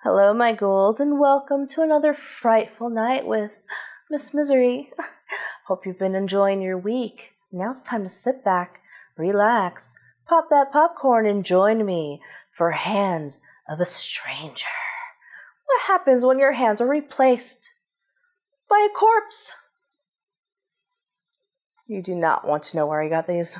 Hello, my ghouls, and welcome to another frightful night with Miss Misery. Hope you've been enjoying your week. Now it's time to sit back, relax, pop that popcorn, and join me for Hands of a Stranger. What happens when your hands are replaced by a corpse? You do not want to know where I got these.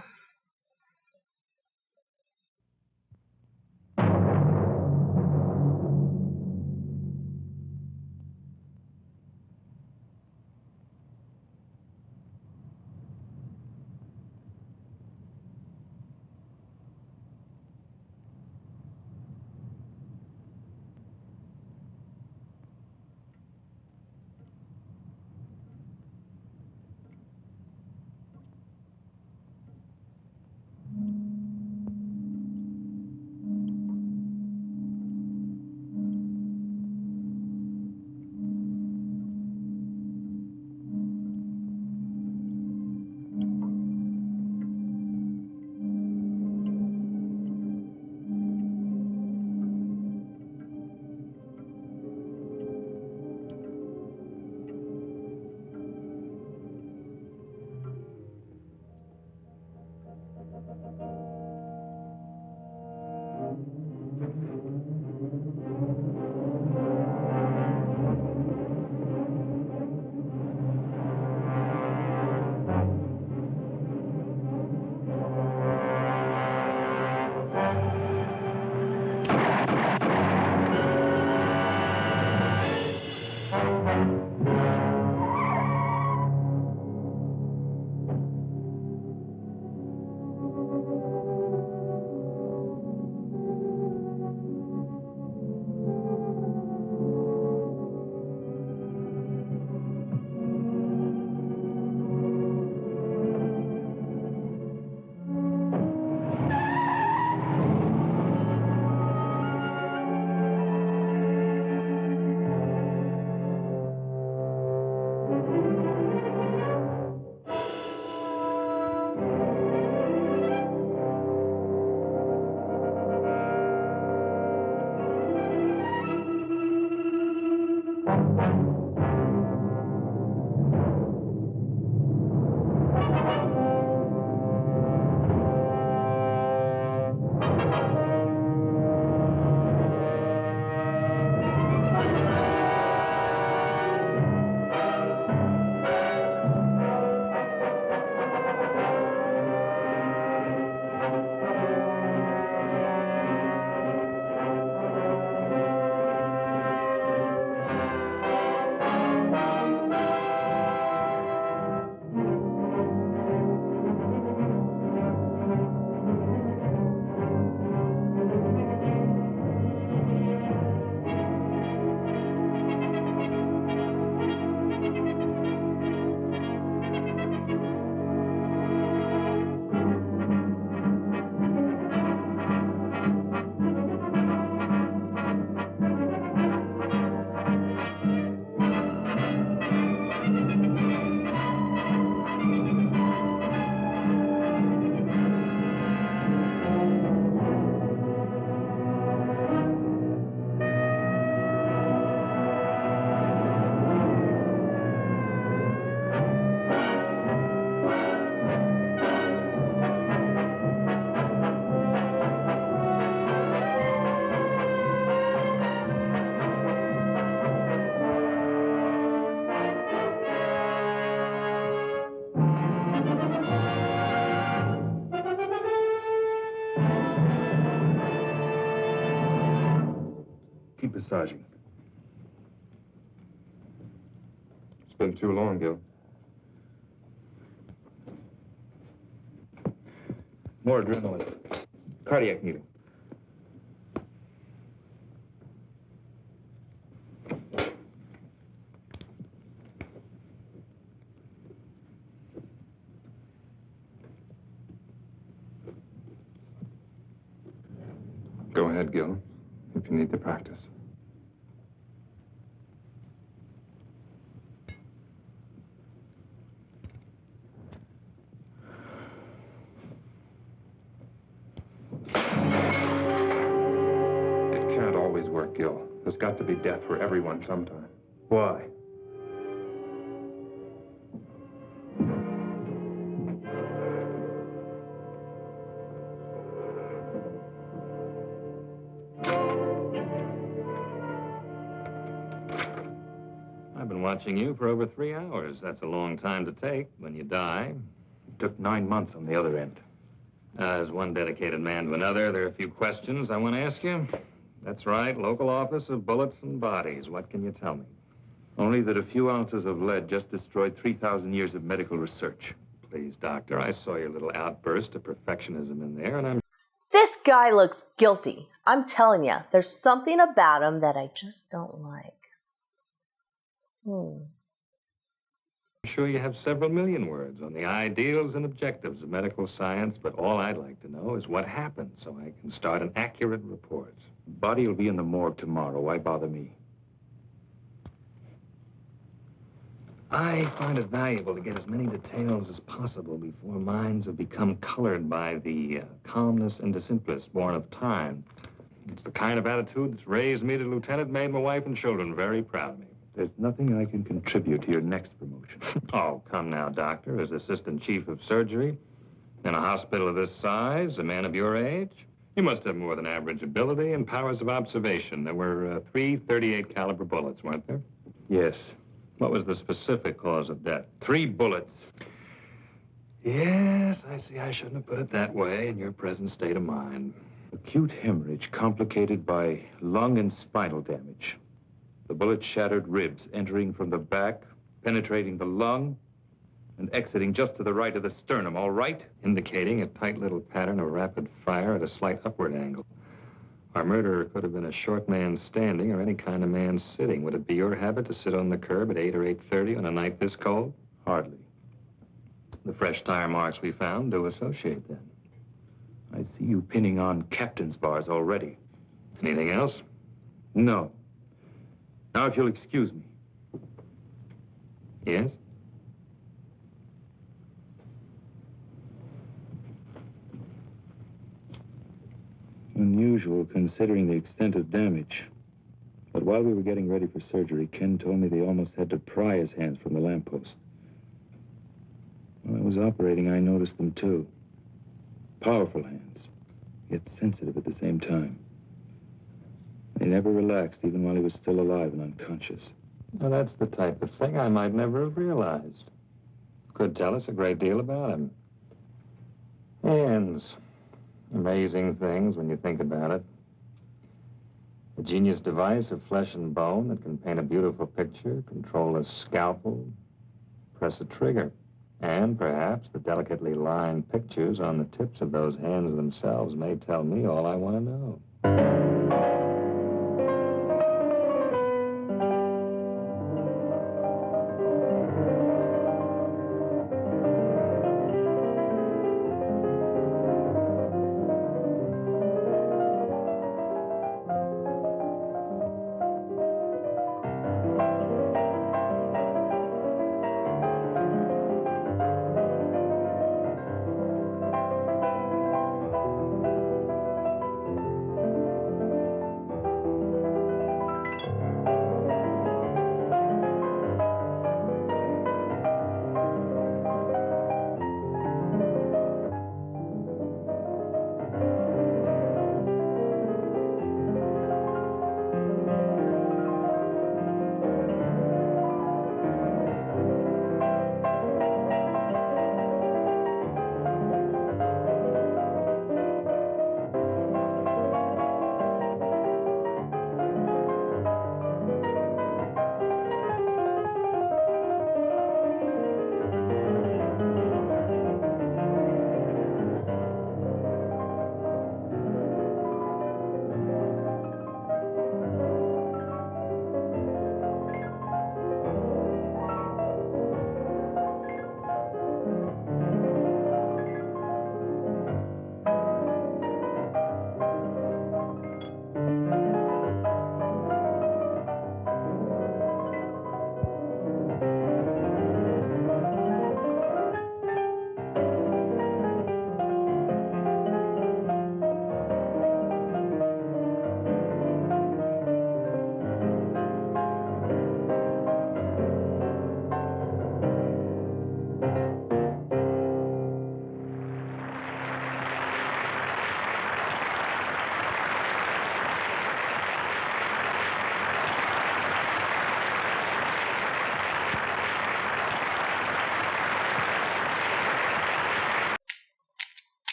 Keep massaging. It's been too long, Gil. More adrenaline. Cardiac needle. Go ahead, Gil, if you need the practice. It can't always work, Gil. There's got to be death for everyone sometime. Why? I've been watching you for over 3 hours. That's a long time to take when you die. It took 9 months on the other end. As one dedicated man to another, there are a few questions I want to ask you. That's right, local office of bullets and bodies. What can you tell me? Only that a few ounces of lead just destroyed 3,000 years of medical research. Please, Doctor, I saw your little outburst of perfectionism in there, and I'm This guy looks guilty. I'm telling you, there's something about him that I just don't like. sure you have several million words on the ideals and objectives of medical science, but all I'd like to know is what happened so I can start an accurate report. Body will be in the morgue tomorrow. Why bother me? I find it valuable to get as many details as possible before minds have become colored by the calmness and the simplest born of time. It's the kind of attitude that's raised me to lieutenant, made my wife and children very proud of me. There's nothing I can contribute to your next promotion. Oh, come now, Doctor. As assistant chief of surgery in a hospital of this size, a man of your age, you must have more than average ability and powers of observation. There were 3 .38 caliber bullets, weren't there? Yes. What was the specific cause of death? 3 bullets. Yes, I see. I shouldn't have put it that way in your present state of mind. Acute hemorrhage complicated by lung and spinal damage. The bullet shattered ribs, entering from the back, penetrating the lung, and exiting just to the right of the sternum, all right? Indicating a tight little pattern of rapid fire at a slight upward angle. Our murderer could have been a short man standing or any kind of man sitting. Would it be your habit to sit on the curb at 8 or 8:30 on a night this cold? Hardly. The fresh tire marks we found do associate then. I see you pinning on captain's bars already. Anything else? No. Now, if you'll excuse me. Yes? Unusual, considering the extent of damage. But while we were getting ready for surgery, Ken told me they almost had to pry his hands from the lamppost. While I was operating, I noticed them, too. Powerful hands, yet sensitive at the same time. They never relaxed, even while he was still alive and unconscious. Well, that's the type of thing I might never have realized. Could tell us a great deal about him. Hands. Amazing things when you think about it. A genius device of flesh and bone that can paint a beautiful picture, control a scalpel, press a trigger. And perhaps the delicately lined pictures on the tips of those hands themselves may tell me all I want to know.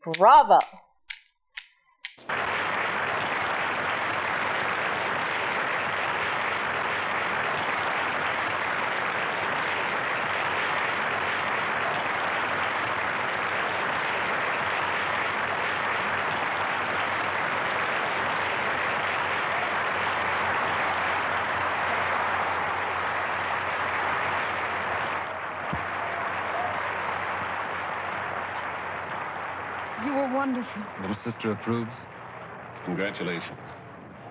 Bravo! You were wonderful. Little sister approves? Congratulations.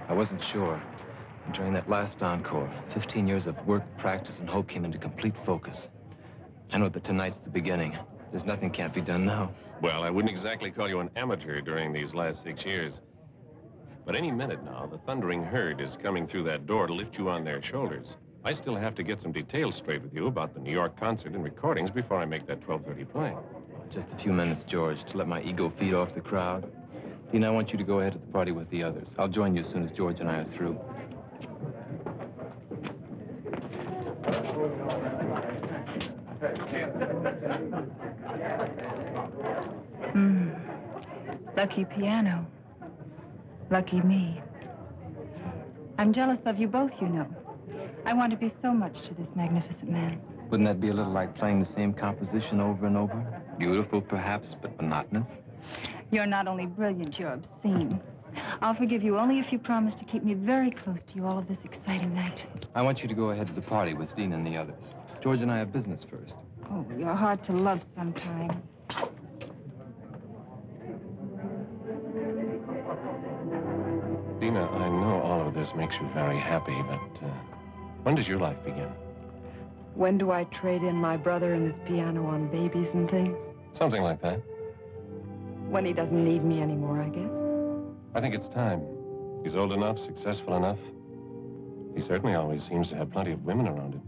I wasn't sure. And during that last encore, 15 years of work, practice, and hope came into complete focus. I know that tonight's the beginning. There's nothing can't be done now. Well, I wouldn't exactly call you an amateur during these last 6 years. But any minute now, the thundering herd is coming through that door to lift you on their shoulders. I still have to get some details straight with you about the New York concert and recordings before I make that 12:30 play. Just a few minutes, George, to let my ego feed off the crowd. Dean, I want you to go ahead to the party with the others. I'll join you as soon as George and I are through. Lucky piano. Lucky me. I'm jealous of you both, you know. I want to be so much to this magnificent man. Wouldn't that be a little like playing the same composition over and over? Beautiful, perhaps, but monotonous? You're not only brilliant, you're obscene. I'll forgive you only if you promise to keep me very close to you all of this exciting night. I want you to go ahead to the party with Dean and the others. George and I have business first. Oh, you're hard to love sometimes. Dina, I know all of this makes you very happy, but when does your life begin? When do I trade in my brother and his piano on babies and things? Something like that. When he doesn't need me anymore, I guess. I think it's time. He's old enough, successful enough. He certainly always seems to have plenty of women around him.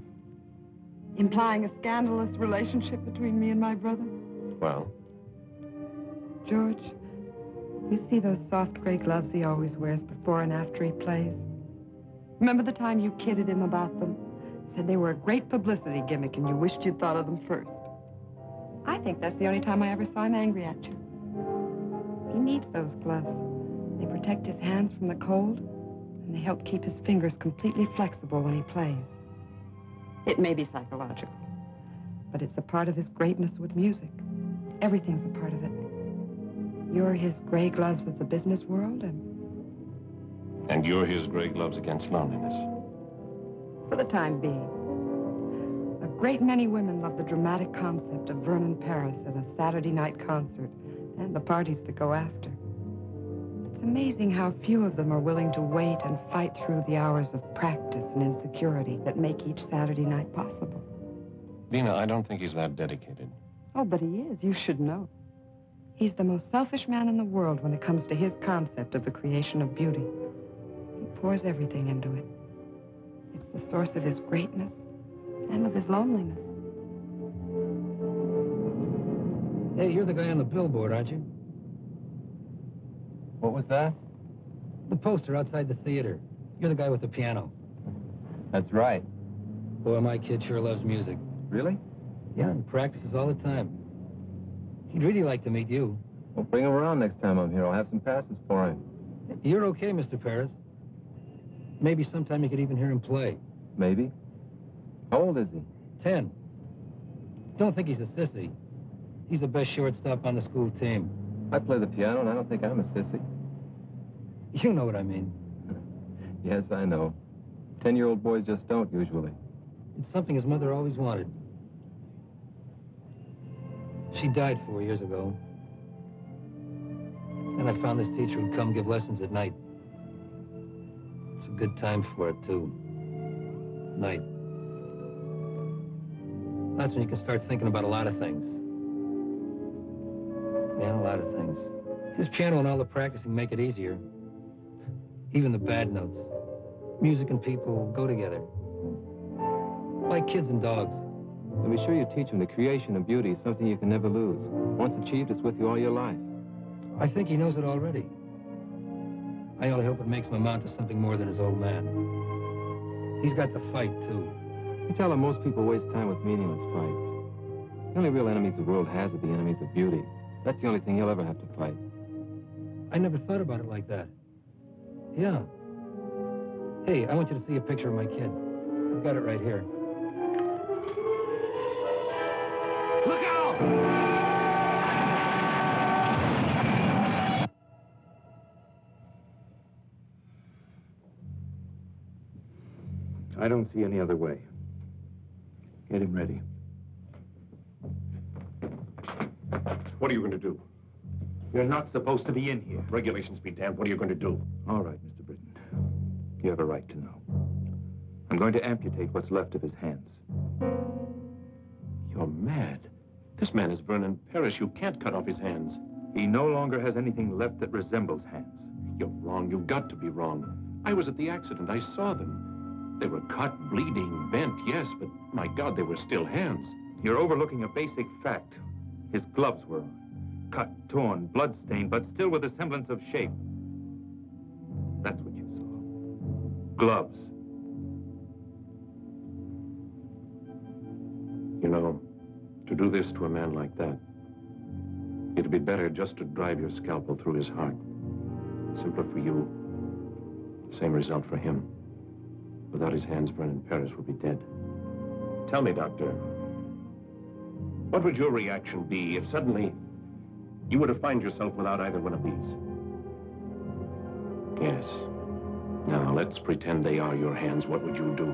Implying a scandalous relationship between me and my brother? Well? George, you see those soft gray gloves he always wears before and after he plays? Remember the time you kidded him about them? Said they were a great publicity gimmick and you wished you'd thought of them first. I think that's the only time I ever saw him angry at you. He needs those gloves. They protect his hands from the cold, and they help keep his fingers completely flexible when he plays. It may be psychological, but it's a part of his greatness with music. Everything's a part of it. You're his gray gloves of the business world, And you're his gray gloves against loneliness. for the time being. A great many women love the dramatic concept of Vernon Paris at a Saturday night concert and the parties that go after. It's amazing how few of them are willing to wait and fight through the hours of practice and insecurity that make each Saturday night possible. Dina, I don't think he's that dedicated. Oh, but he is. You should know. He's the most selfish man in the world when it comes to his concept of the creation of beauty. He pours everything into it. It's the source of his greatness and of his loneliness. Hey, you're the guy on the billboard, aren't you? What was that? The poster outside the theater. You're the guy with the piano. That's right. Boy, my kid sure loves music. Really? Yeah, and practices all the time. He'd really like to meet you. Well, bring him around next time I'm here. I'll have some passes for him. You're okay, Mr. Paris. Maybe sometime you could even hear him play. Maybe. How old is he? 10. Don't think he's a sissy. He's the best shortstop on the school team. I play the piano, and I don't think I'm a sissy. You know what I mean. Yes, I know. 10-year-old boys just don't, usually. It's something his mother always wanted. She died 4 years ago. And I found this teacher who'd come give lessons at night. It's a good time for it, too. Night. That's when you can start thinking about a lot of things. Yeah, a lot of things. His piano and all the practicing make it easier. Even the bad notes. Music and people go together. Like kids and dogs. And be sure you teach him the creation of beauty is something you can never lose. Once achieved, it's with you all your life. I think he knows it already. I only hope it makes him amount to something more than his old man. He's got the fight, too. You tell him most people waste time with meaningless fights. The only real enemies the world has are the enemies of beauty. That's the only thing he'll ever have to fight. I never thought about it like that. Yeah. Hey, I want you to see a picture of my kid. I've got it right here. Look out! I don't see any other way. Get him ready. What are you going to do? You're not supposed to be in here. Regulations be damned. What are you going to do? All right, Mr. Britton. You have a right to know. I'm going to amputate what's left of his hands. You're mad. This man is Vernon Parrish. You can't cut off his hands. He no longer has anything left that resembles hands. You're wrong. You've got to be wrong. I was at the accident. I saw them. They were cut, bleeding, bent, yes, but my God, they were still hands. You're overlooking a basic fact. His gloves were on. Cut, torn, blood-stained, but still with a semblance of shape. That's what you saw. Gloves. You know, to do this to a man like that, it'd be better just to drive your scalpel through his heart. Simpler for you, same result for him. Without his hands, Vernon Parrish would be dead. Tell me, Doctor, what would your reaction be if suddenly you were to find yourself without either one of these? Yes. Now, let's pretend they are your hands. What would you do?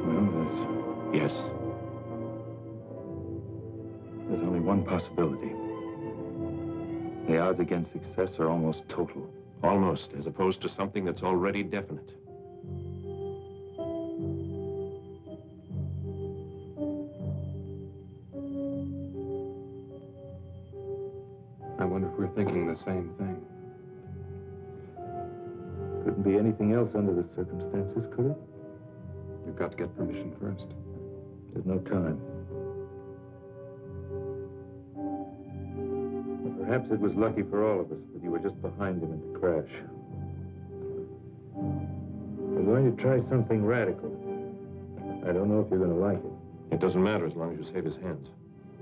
Well, Yes. there's only one possibility. The odds against success are almost total. Almost, as opposed to something that's already definite. I wonder if we're thinking the same thing. Couldn't be anything else under the circumstances, could it? You've got to get permission first. There's no time. Perhaps it was lucky for all of us that you were just behind him in the crash. We're going to try something radical. I don't know if you're going to like it. It doesn't matter as long as you save his hands.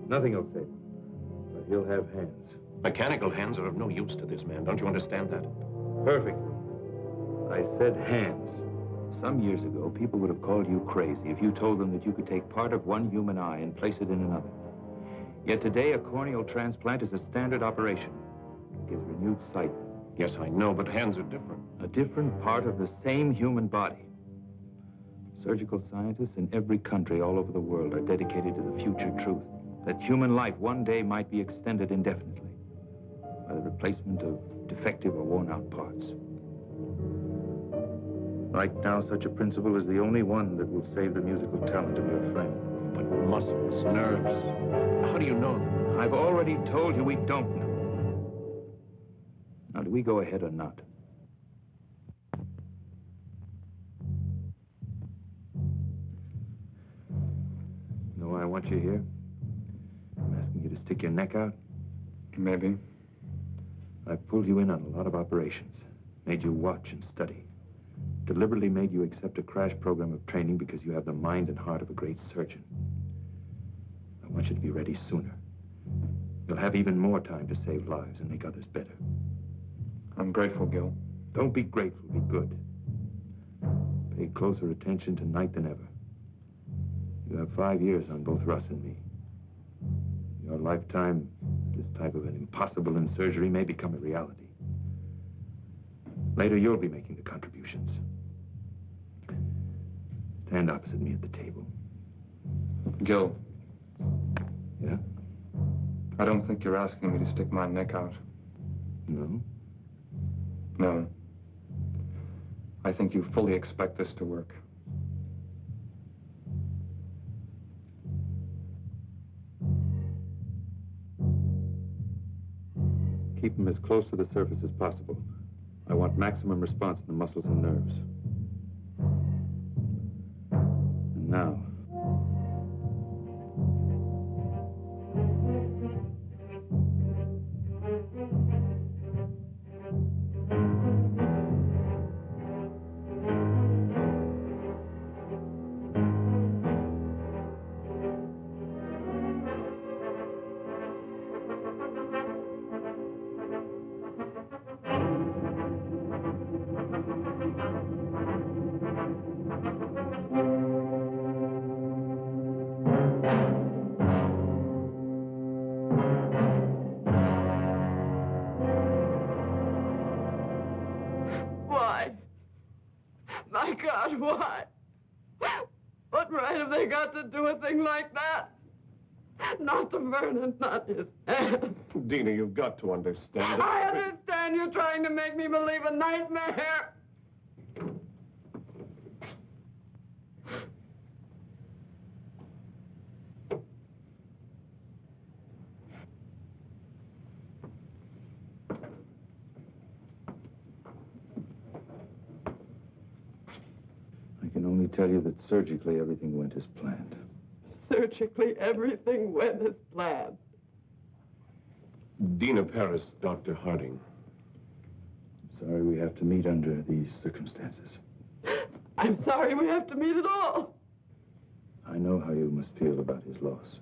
Nothing will save him, but he'll have hands. Mechanical hands are of no use to this man. Don't you understand that? Perfect. I said hands. Some years ago, people would have called you crazy if you told them that you could take part of one human eye and place it in another. Yet today, a corneal transplant is a standard operation. It gives renewed sight. Yes, I know, but hands are different. A different part of the same human body. Surgical scientists in every country all over the world are dedicated to the future truth that human life one day might be extended indefinitely by the replacement of defective or worn-out parts. Right now, such a principle is the only one that will save the musical talent of your friend. But muscles, nerves, how do you know them? I've already told you we don't know. Now, do we go ahead or not? You know why I want you here? I'm asking you to stick your neck out. Maybe. I've pulled you in on a lot of operations, made you watch and study, deliberately made you accept a crash program of training because you have the mind and heart of a great surgeon. I want you to be ready sooner. You'll have even more time to save lives and make others better. I'm grateful, Gil. Don't be grateful, be good. Pay closer attention tonight than ever. You have 5 years on both Russ and me. In your lifetime, this type of an impossible in surgery may become a reality. Later, you'll be making the contributions. Stand opposite me at the table. Gil, Yeah? I don't think you're asking me to stick my neck out. No? No. I think you fully expect this to work. Keep them as close to the surface as possible. I want maximum response in the muscles and nerves. And now. not to do a thing like that. Not to Vernon, not his hand. Dina, you've got to understand. I understand you're trying to make me believe a nightmare. I can only tell you that surgically everything went as planned. Surgically, everything went as planned. Dina Paris, Dr. Harding. Sorry we have to meet under these circumstances. I'm sorry we have to meet at all. I know how you must feel about his loss.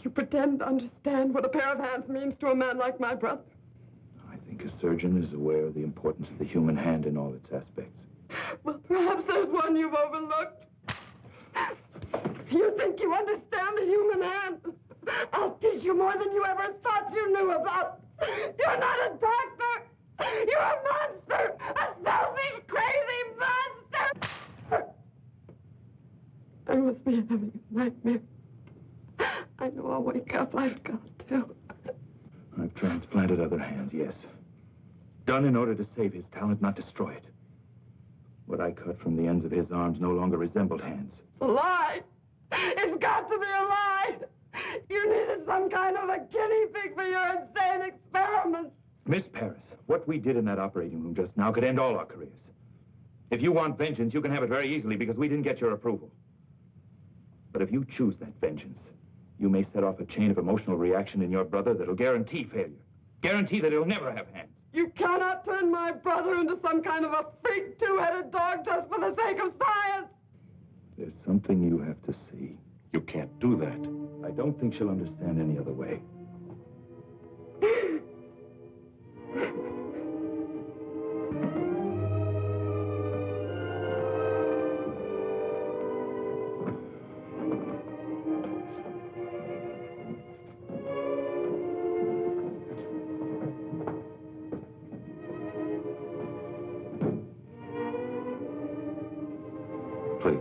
You pretend to understand what a pair of hands means to a man like my brother. I think a surgeon is aware of the importance of the human hand in all its aspects. Well, perhaps there's one you've overlooked. You think you understand the human hand? I'll teach you more than you ever thought you knew about. You're not a doctor. You're a monster. A selfish, crazy monster. I must be having a nightmare. I know I'll wake up. I've got to. I've transplanted other hands, yes. Done in order to save his talent, not destroy it. What I cut from the ends of his arms no longer resembled hands. A lie. It's got to be a lie. You needed some kind of a guinea pig for your insane experiments. Miss Paris, what we did in that operating room just now could end all our careers. If you want vengeance, you can have it very easily because we didn't get your approval. But if you choose that vengeance, you may set off a chain of emotional reaction in your brother that'll guarantee failure. Guarantee that he'll never have hands. You cannot turn my brother into some kind of a freak two-headed dog just for the sake of science. There's something you have to see. You can't do that. I don't think she'll understand any other way. Please.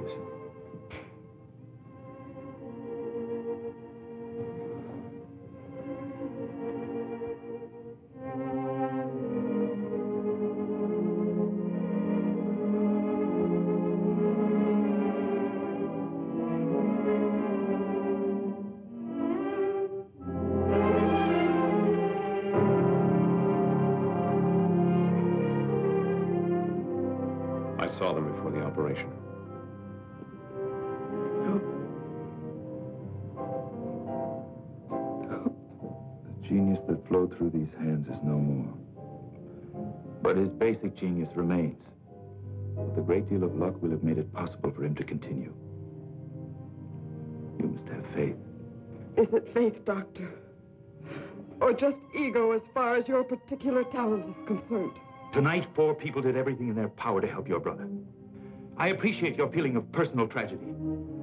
I saw them before the operation. The genius that flowed through these hands is no more. But his basic genius remains. With a great deal of luck, we'll have made it possible for him to continue. You must have faith. Is it faith, Doctor? Or just ego as far as your particular talent is concerned? Tonight, 4 people did everything in their power to help your brother. I appreciate your feeling of personal tragedy,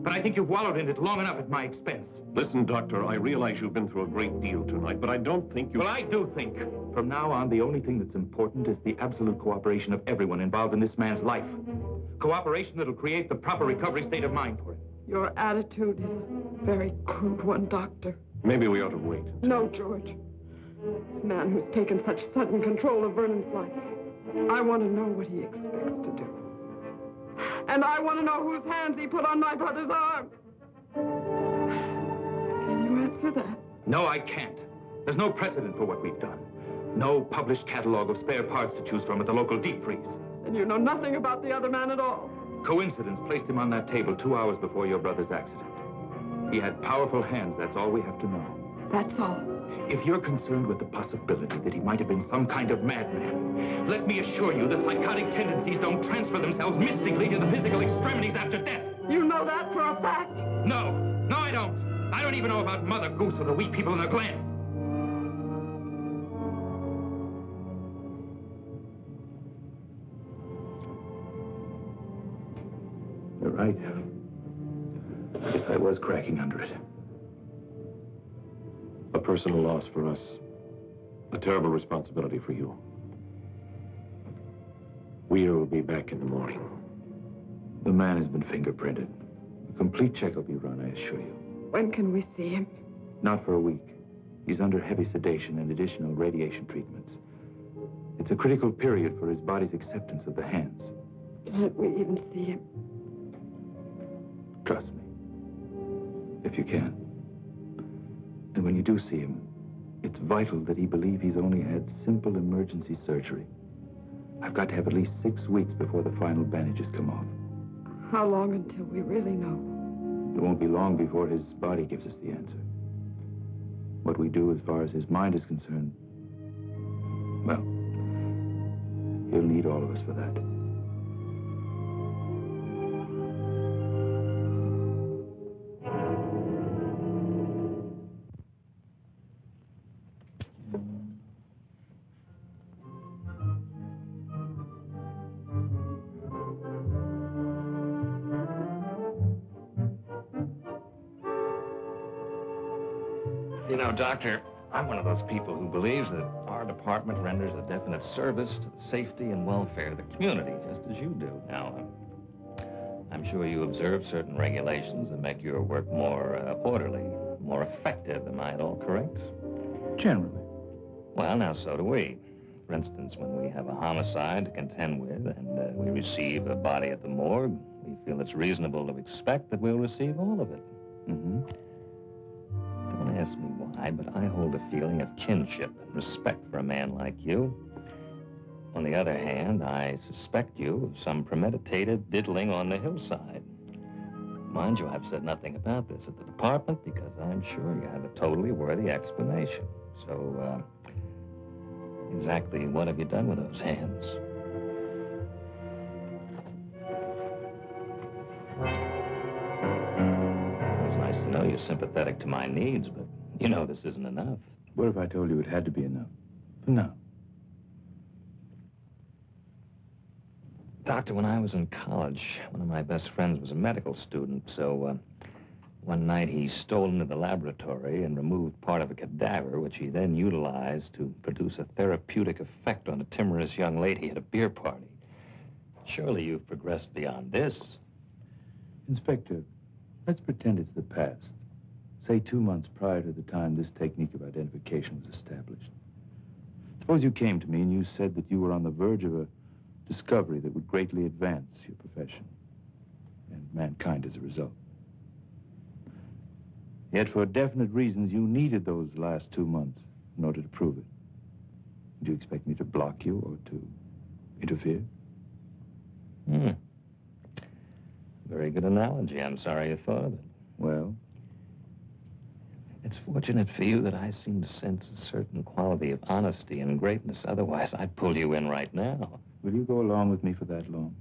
but I think you've wallowed in it long enough at my expense. Listen, Doctor, I realize you've been through a great deal tonight, but I don't think you... Well, I do think. From now on, the only thing that's important is the absolute cooperation of everyone involved in this man's life. Cooperation that'll create the proper recovery state of mind for him. Your attitude is a very crude one, Doctor. Maybe we ought to wait. No, George. This man who's taken such sudden control of Vernon's life, I want to know what he expects to do. And I want to know whose hands he put on my brother's arms. Can you answer that? No, I can't. There's no precedent for what we've done. No published catalog of spare parts to choose from at the local deep freeze. And you know nothing about the other man at all. Coincidence placed him on that table 2 hours before your brother's accident. He had powerful hands, that's all we have to know. That's all. If you're concerned with the possibility that he might have been some kind of madman, let me assure you that psychotic tendencies don't transfer themselves mystically to the physical extremities after death. You know that for a fact? No, I don't. I don't even know about Mother Goose or the weak people in the Glen. You're right. I guess I was cracking under it. A personal loss for us. A terrible responsibility for you. We'll be back in the morning. The man has been fingerprinted. A complete check will be run, I assure you. When can we see him? Not for a week. He's under heavy sedation and additional radiation treatments. It's a critical period for his body's acceptance of the hands. Can't we even see him? Trust me. If you can. And when you do see him, it's vital that he believe he's only had simple emergency surgery. I've got to have at least 6 weeks before the final bandages come off. How long until we really know? It won't be long before his body gives us the answer. What we do as far as his mind is concerned, well, he'll need all of us for that. You know, Doctor, I'm one of those people who believes that our department renders a definite service to the safety and welfare of the community, just as you do. Now, I'm sure you observe certain regulations that make your work more orderly, more effective. Am I at all correct? Generally. Well, now, so do we. For instance, when we have a homicide to contend with and we receive a body at the morgue, we feel it's reasonable to expect that we'll receive all of it. Mm-hmm. Don't ask me why, but I hold a feeling of kinship and respect for a man like you. On the other hand, I suspect you of some premeditated diddling on the hillside. Mind you, I've said nothing about this at the department because I'm sure you have a totally worthy explanation. So, exactly what have you done with those hands? It's nice to know you're sympathetic to my needs, but you know this isn't enough. What if I told you it had to be enough? For now. Doctor, when I was in college, one of my best friends was a medical student, so one night he stole into the laboratory and removed part of a cadaver, which he then utilized to produce a therapeutic effect on a timorous young lady at a beer party. Surely you've progressed beyond this. Inspector, let's pretend it's the past. Say 2 months prior to the time this technique of identification was established. Suppose you came to me and you said that you were on the verge of a discovery that would greatly advance your profession and mankind as a result. Yet for definite reasons, you needed those last 2 months in order to prove it. Would you expect me to block you or to interfere? Very good analogy. I'm sorry you thought of it. Well? It's fortunate for you that I seem to sense a certain quality of honesty and greatness. Otherwise, I'd pull you in right now. Will you go along with me for that long?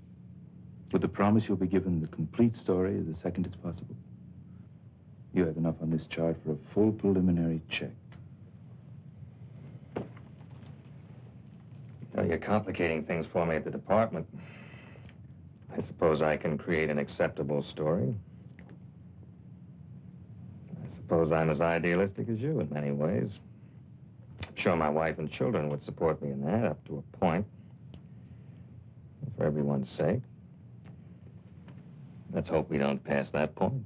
With the promise you'll be given the complete story as the second it's possible? You have enough on this chart for a full preliminary check. Well, you're complicating things for me at the department. I suppose I can create an acceptable story. I suppose I'm as idealistic as you in many ways. I'm sure my wife and children would support me in that up to a point. For everyone's sake. Let's hope we don't pass that point.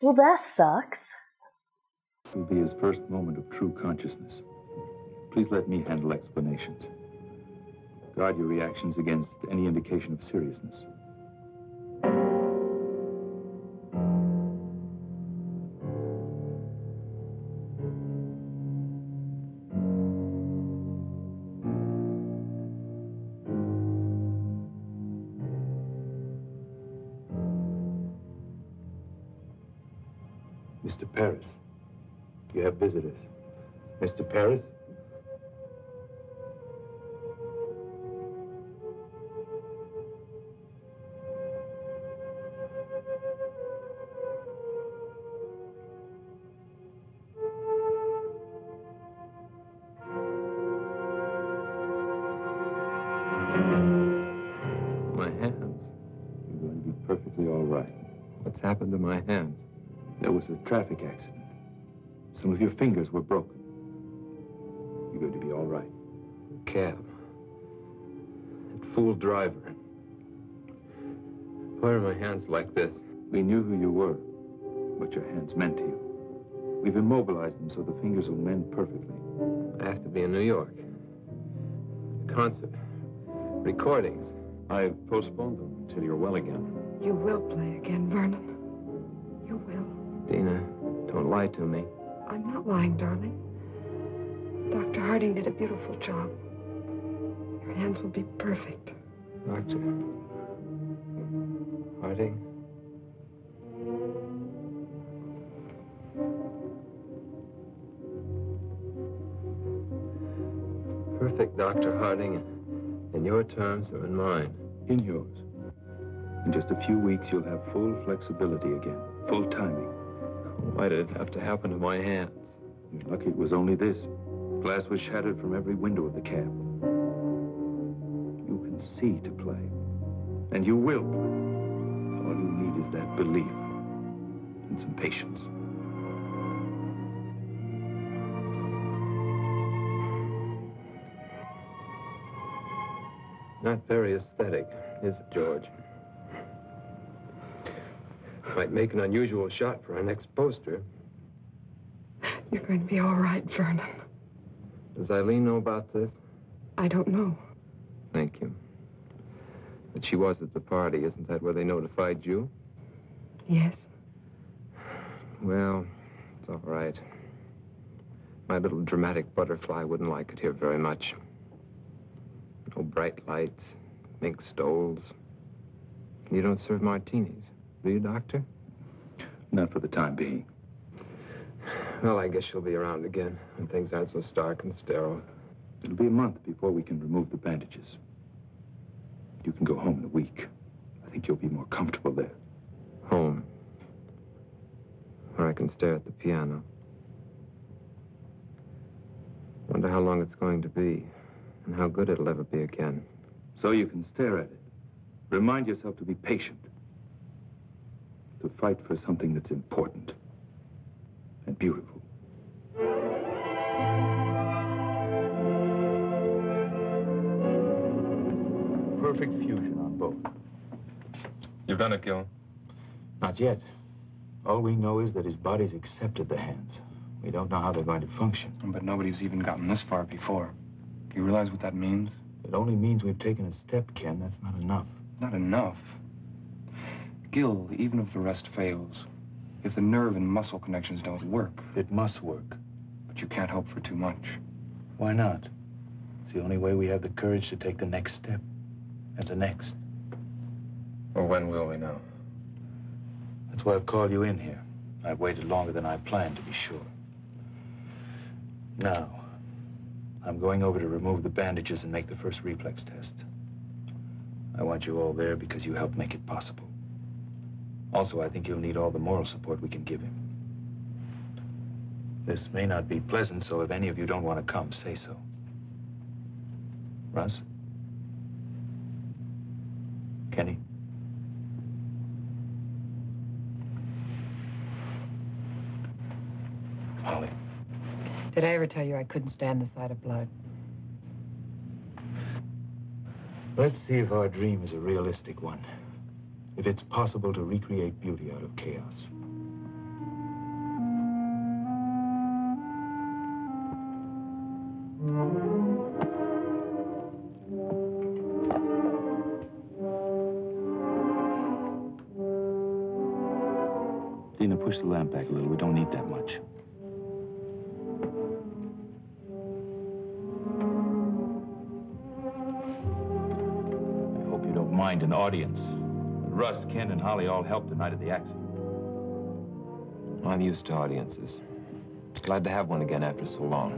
Well, that sucks. It will be his first moment of true consciousness. Please let me handle explanations. Guard your reactions against any indication of seriousness. Mr. Paris, you have visitors. Mr. Paris? My hands. You're going to be perfectly all right. What's happened to my hands? There was a traffic accident. Some of your fingers were broken. You're going to be all right. cab. That fool driver. Why are my hands like this? We knew who you were, what your hands meant to you. We've immobilized them so the fingers will mend perfectly. I have to be in New York. Concert. Recordings. I've postponed them until you're well again. You will play again, Vernon. You will. Dina, don't lie to me. I'm not lying, darling. Dr. Harding did a beautiful job. Your hands will be perfect. Doctor. Harding? Perfect, Dr. Harding. In your terms or in mine? In yours. In just a few weeks, you'll have full flexibility again, full timing. Why did it have to happen to my hands? You're lucky it was only this. Glass was shattered from every window of the cab. You can see to play. And you will play. All you need is that belief and some patience. Not very aesthetic, is it, George? Might make an unusual shot for our next poster. You're going to be all right, Vernon. Does Eileen know about this? I don't know. Thank you. But she was at the party. Isn't that where they notified you? Yes. Well, it's all right. My little dramatic butterfly wouldn't like it here very much. No bright lights, mink stoles. You don't serve martinis, do you, Doctor? Not for the time being. Well, I guess she'll be around again when things aren't so stark and sterile. It'll be a month before we can remove the bandages. You can go home in a week. I think you'll be more comfortable there. Home. Where I can stare at the piano. Wonder how long it's going to be, and how good it'll ever be again. So you can stare at it. Remind yourself to be patient. To fight for something that's important and beautiful. Perfect fusion on both. You've done it, Gil. Not yet. All we know is that his body's accepted the hands. We don't know how they're going to function. But nobody's even gotten this far before. You realize what that means? It only means we've taken a step, Ken. That's not enough. Not enough. Gil, even if the rest fails, if the nerve and muscle connections don't work... It must work. But you can't hope for too much. Why not? It's the only way we have the courage to take the next step. And the next. Well, when will we know? That's why I've called you in here. I've waited longer than I planned, to be sure. Now, I'm going over to remove the bandages and make the first reflex test. I want you all there because you helped make it possible. Also, I think you'll need all the moral support we can give him. This may not be pleasant, so if any of you don't want to come, say so. Russ? Kenny? Holly? Did I ever tell you I couldn't stand the sight of blood? Let's see if our dream is a realistic one. If it's possible to recreate beauty out of chaos. Dina, push the lamp back a little. We don't need that much. I hope you don't mind an audience. Russ, Ken, and Holly all helped the night of the accident. I'm used to audiences. Glad to have one again after so long.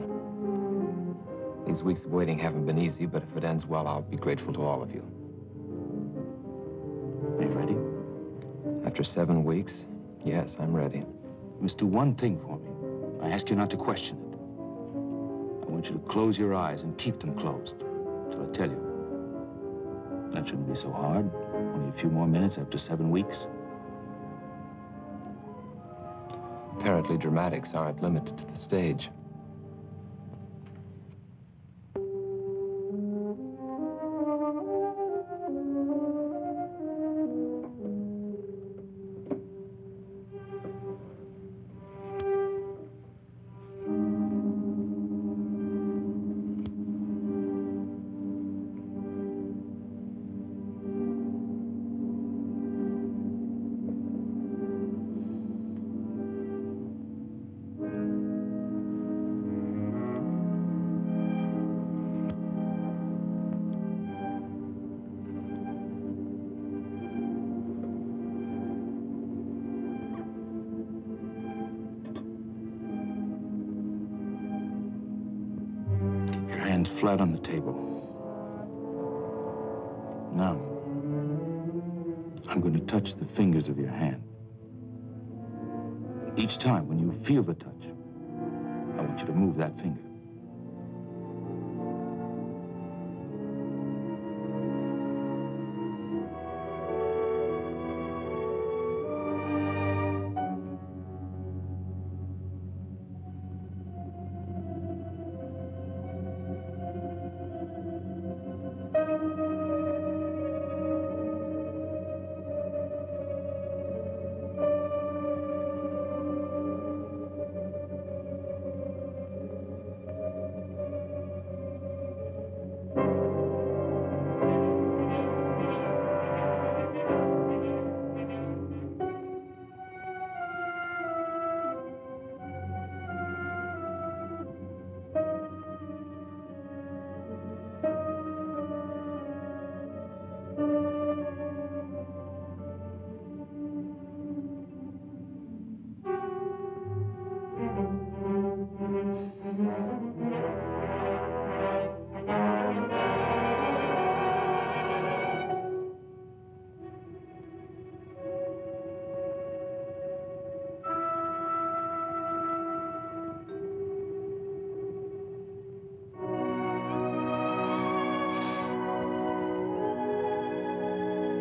These weeks of waiting haven't been easy, but if it ends well, I'll be grateful to all of you. Are you ready? After 7 weeks, yes, I'm ready. You must do one thing for me. I ask you not to question it. I want you to close your eyes and keep them closed till I tell you. That shouldn't be so hard. Only a few more minutes after 7 weeks. Apparently, dramatics aren't limited to the stage. flat on the table. Now, I'm going to touch the fingers of your hand. Each time when you feel the touch, I want you to move that finger.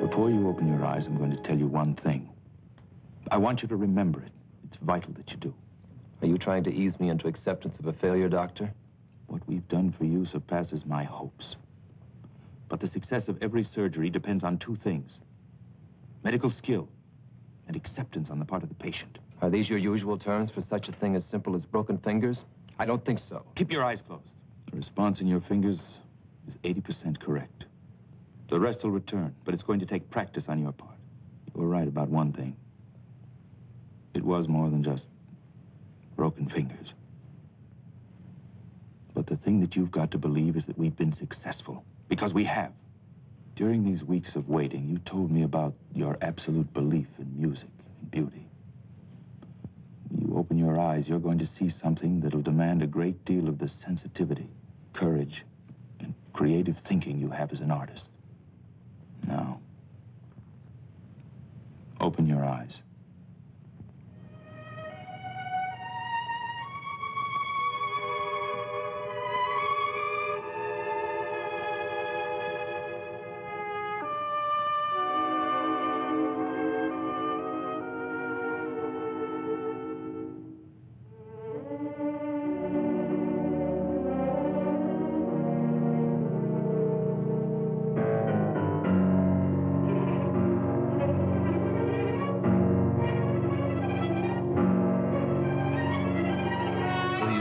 Before you open your eyes, I'm going to tell you one thing. I want you to remember it. It's vital that you do. Are you trying to ease me into acceptance of a failure, Doctor? What we've done for you surpasses my hopes. But the success of every surgery depends on two things: medical skill and acceptance on the part of the patient. Are these your usual terms for such a thing as simple as broken fingers? I don't think so. Keep your eyes closed. The response in your fingers is 80% correct. The rest will return, but it's going to take practice on your part. You were right about one thing. It was more than just broken fingers. But the thing that you've got to believe is that we've been successful, because we have. During these weeks of waiting, you told me about your absolute belief in music and beauty. When you open your eyes, you're going to see something that'll demand a great deal of the sensitivity, courage, and creative thinking you have as an artist. Now, open your eyes.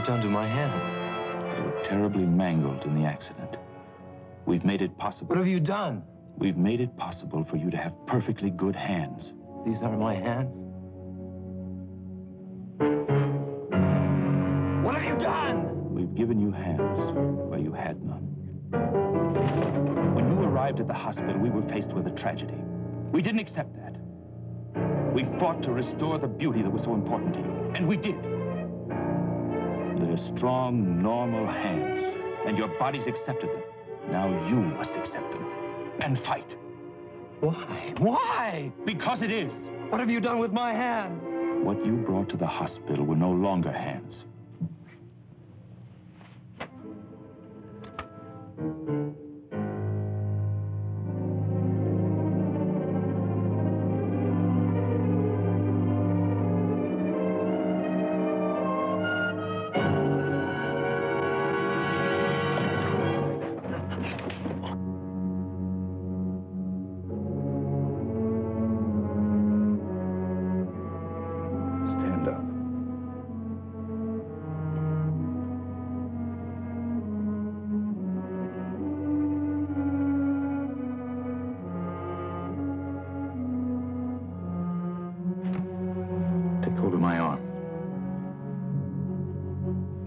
Done to my hands? They were terribly mangled in the accident. We've made it possible. What have you done? We've made it possible for you to have perfectly good hands. These aren't my hands. What have you done? We've given you hands where you had none. When you arrived at the hospital, we were faced with a tragedy. We didn't accept that. We fought to restore the beauty that was so important to you, and we did. They're strong, normal hands, and your bodies accepted them. Now you must accept them and fight. Why? Why? Because it is. What have you done with my hands? What you brought to the hospital were no longer hands.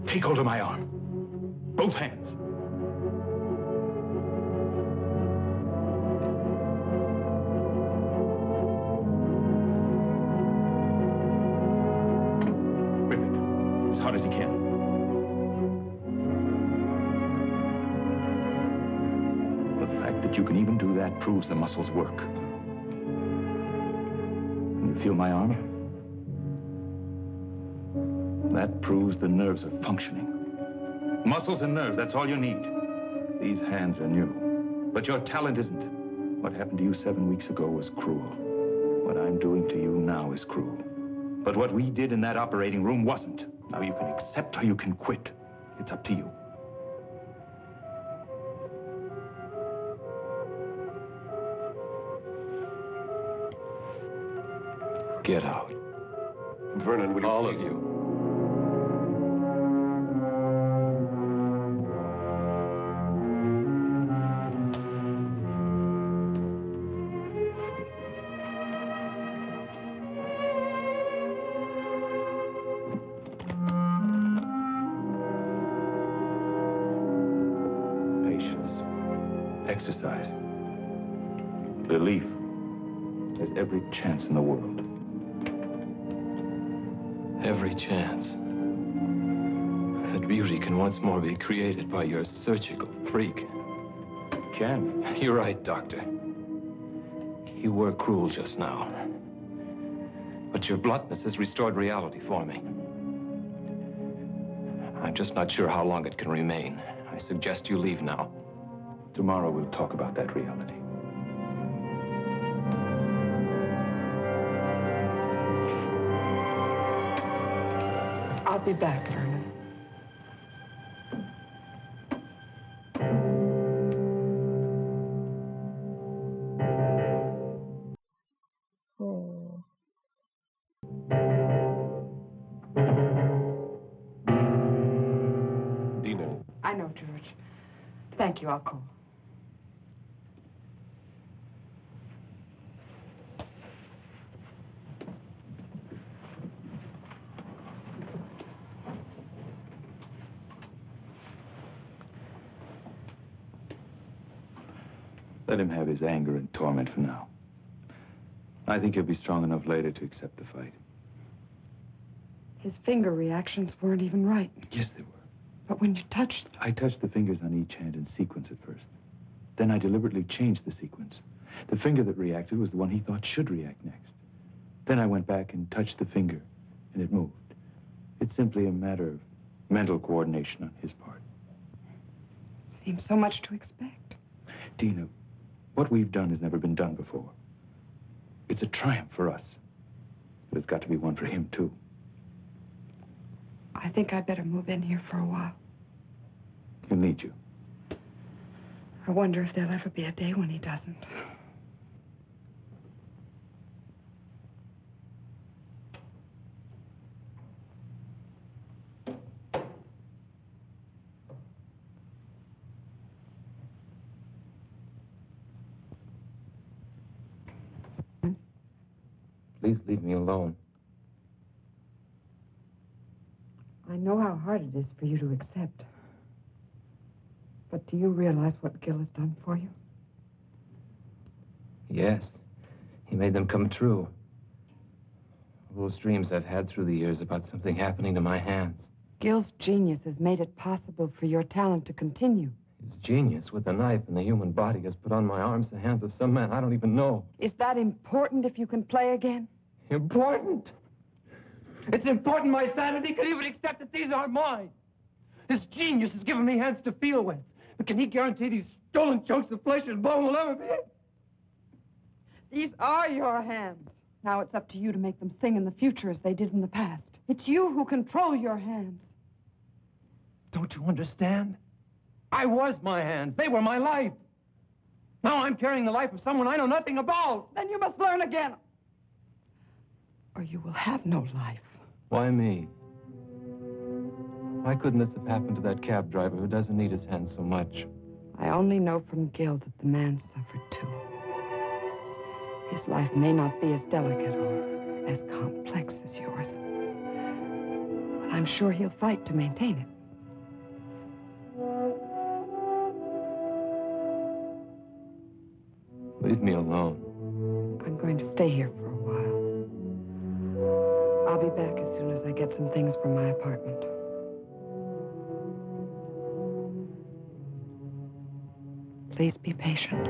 Take hold of my arm. Both hands. Grip it as hard as you can. That proves the muscles work. Can you feel my arm? That proves the nerves are functioning. Muscles and nerves, that's all you need. These hands are new, but your talent isn't. What happened to you 7 weeks ago was cruel. What I'm doing to you now is cruel. But what we did in that operating room wasn't. Now you can accept or you can quit. It's up to you. Get out. Vernon, will you All please? of you. Exercise. Belief. There's every chance in the world. Every chance that beauty can once more be created by your surgical freak. Can. You're right, Doctor. You were cruel just now. But your bluntness has restored reality for me. I'm just not sure how long it can remain. I suggest you leave now. Tomorrow we'll talk about that reality. I'll be back, Vernon. Hmm. Dina. I know, George. Thank you, I'll call. Let him have his anger and torment for now. I think he'll be strong enough later to accept the fight. His finger reactions weren't even right. Yes, they were. But when you touched... I touched the fingers on each hand in sequence at first. Then I deliberately changed the sequence. The finger that reacted was the one he thought should react next. Then I went back and touched the finger, and it moved. It's simply a matter of mental coordination on his part. Seems so much to expect. Dina, what we've done has never been done before. It's a triumph for us. But it's got to be one for him, too. I think I'd better move in here for a while. He'll need you. I wonder if there'll ever be a day when he doesn't. Please leave me alone. I know how hard it is for you to accept. But do you realize what Gil has done for you? Yes. He made them come true. Those dreams I've had through the years about something happening to my hands. Gil's genius has made it possible for your talent to continue. His genius with the knife in the human body has put on my arms the hands of some man I don't even know. Is that important if you can play again? Important? It's important my sanity could even accept that these aren't mine. His genius has given me hands to feel with. But can he guarantee these stolen chunks of flesh and bone will ever be? These are your hands. Now it's up to you to make them sing in the future as they did in the past. It's you who control your hands. Don't you understand? I was my hands. They were my life. Now I'm carrying the life of someone I know nothing about. Then you must learn again. Or you will have no life. Why me? Why couldn't this have happened to that cab driver who doesn't need his hands so much? I only know from Gil that the man suffered too. His life may not be as delicate or as complex as yours. But I'm sure he'll fight to maintain it. Leave me alone. I'm going to stay here for a while. I'll be back as soon as I get some things from my apartment. Please be patient.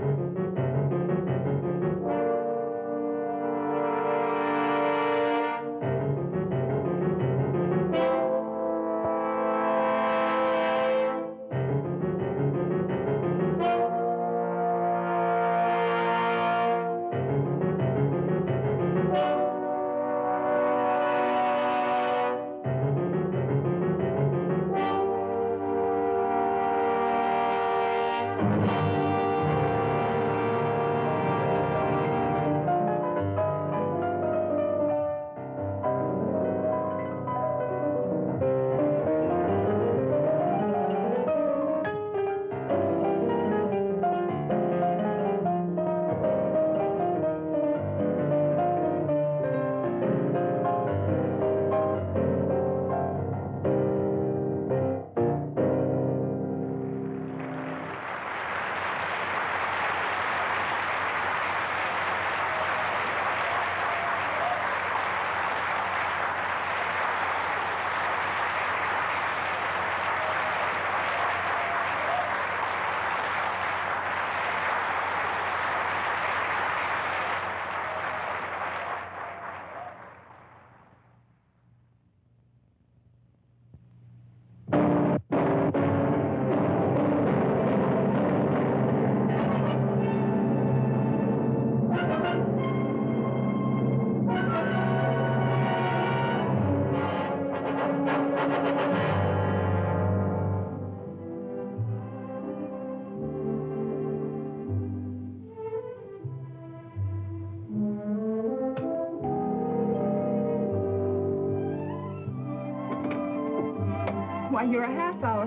Why, you're a half hour.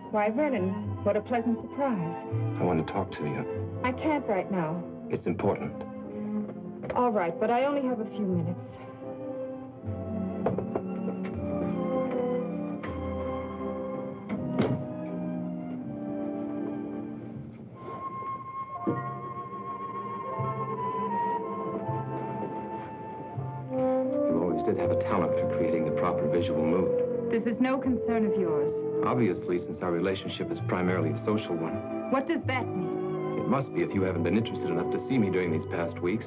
Why, Vernon, what a pleasant surprise. I want to talk to you. I can't right now. It's important. All right, but I only have a few minutes. You always did have a talent for creating the proper visual mood. This is no concern of yours. Obviously, since our relationship is primarily a social one. What does that mean? It must be if you haven't been interested enough to see me during these past weeks.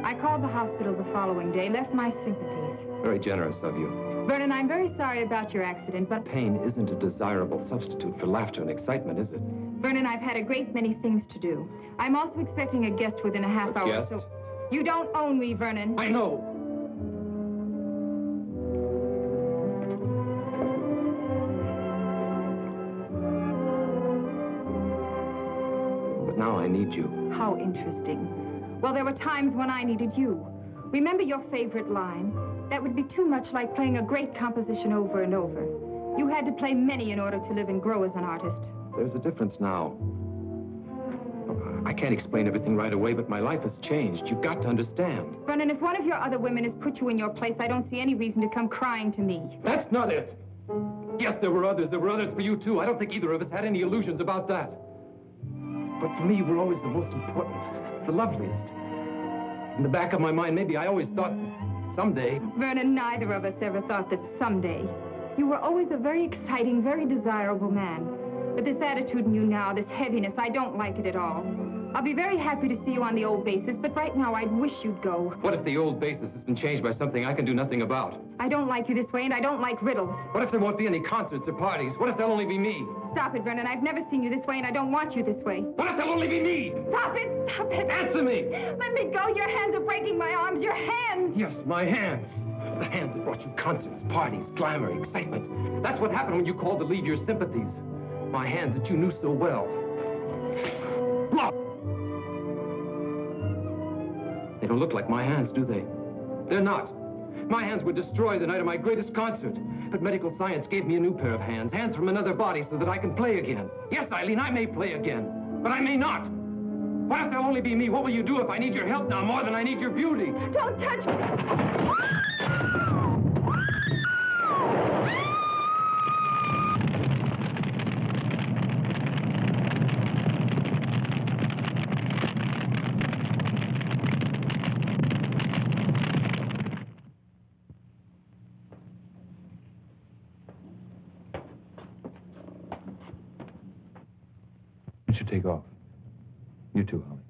I called the hospital the following day, left my sympathies. Very generous of you. Vernon, I'm very sorry about your accident, but... Pain isn't a desirable substitute for laughter and excitement, is it? Vernon, I've had a great many things to do. I'm also expecting a guest within a half hour, Guest? so... You don't own me, Vernon. I know. But now I need you. How interesting. Well, there were times when I needed you. Remember your favorite line? That would be too much like playing a great composition over and over. You had to play many in order to live and grow as an artist. There's a difference now. I can't explain everything right away, but my life has changed. You've got to understand. Vernon, if one of your other women has put you in your place, I don't see any reason to come crying to me. That's not it. Yes, there were others. There were others for you, too. I don't think either of us had any illusions about that. But for me, you were always the most important, the loveliest. In the back of my mind, maybe I always thought someday... Vernon, neither of us ever thought that someday. You were always a very exciting, very desirable man. But this attitude in you now, this heaviness, I don't like it at all. I'll be very happy to see you on the old basis, but right now I'd wish you'd go. What if the old basis has been changed by something I can do nothing about? I don't like you this way, and I don't like riddles. What if there won't be any concerts or parties? What if there'll only be me? Stop it, Vernon. I've never seen you this way, and I don't want you this way. What if there'll only be me? Stop it! Stop it! Answer me! Let me go! Your hands are breaking my arms! Your hands! Yes, my hands. The hands that brought you concerts, parties, glamour, excitement. That's what happened when you called to leave your sympathies. My hands that you knew so well. Look! They don't look like my hands, do they? They're not. My hands were destroyed the night of my greatest concert. But medical science gave me a new pair of hands. Hands from another body so that I can play again. Yes, Eileen, I may play again. But I may not. What if there'll only be me? What will you do if I need your help now more than I need your beauty? Don't touch me! You should take off. You too, Holly.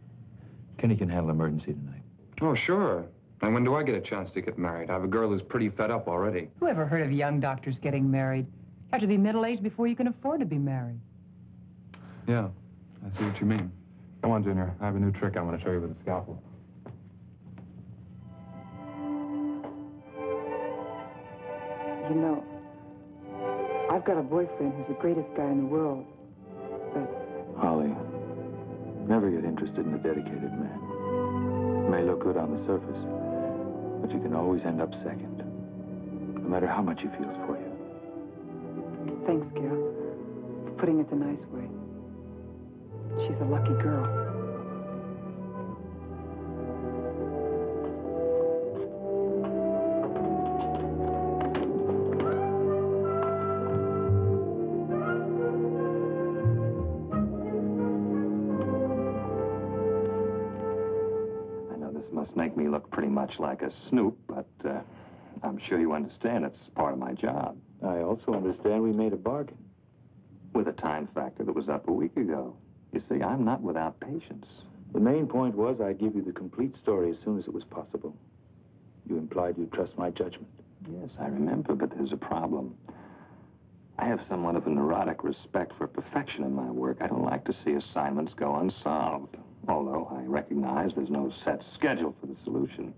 Kenny can handle emergency tonight. Oh, sure. And when do I get a chance to get married? I have a girl who's pretty fed up already. Who ever heard of young doctors getting married? You have to be middle-aged before you can afford to be married. Yeah, I see what you mean. Come on, Junior. I have a new trick I want to show you with a scalpel. You know, I've got a boyfriend who's the greatest guy in the world. But Holly, never get interested in a dedicated man. It may look good on the surface, but you can always end up second, no matter how much he feels for you. thanks, Gail, for putting it the nice way. She's a lucky girl. Make me look pretty much like a snoop, but I'm sure you understand it's part of my job. I also understand we made a bargain. With a time factor that was up a week ago. You see, I'm not without patience. The main point was I'd give you the complete story as soon as it was possible. You implied you'd trust my judgment. Yes, I remember, but there's a problem. I have somewhat of a neurotic respect for perfection in my work. I don't like to see assignments go unsolved. Although I recognize there's no set schedule for the solution.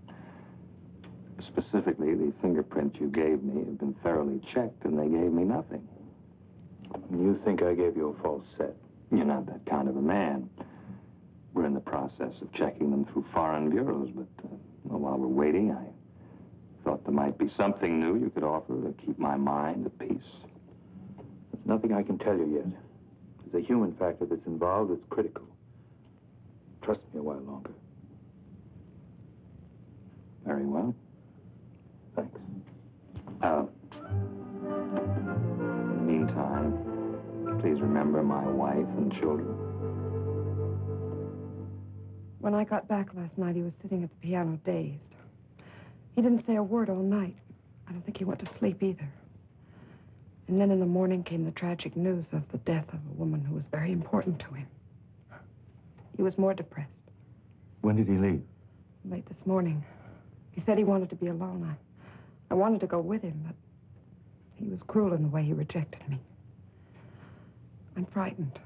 Specifically, the fingerprints you gave me have been thoroughly checked, and they gave me nothing. You think I gave you a false set? You're not that kind of a man. We're in the process of checking them through foreign bureaus, but while we're waiting, I thought There might be something new you could offer to keep my mind at peace. There's nothing I can tell you yet. There's a human factor that's involved that's critical. Trust me a while longer. Very well. Thanks. In the meantime, please remember my wife and children. When I got back last night, he was sitting at the piano dazed. He didn't say a word all night. I don't think he went to sleep either. And then in the morning came the tragic news of the death of a woman who was very important to him. He was more depressed. When did he leave? Late this morning. He said he wanted to be alone. I wanted to go with him, but he was cruel in the way he rejected me. I'm frightened.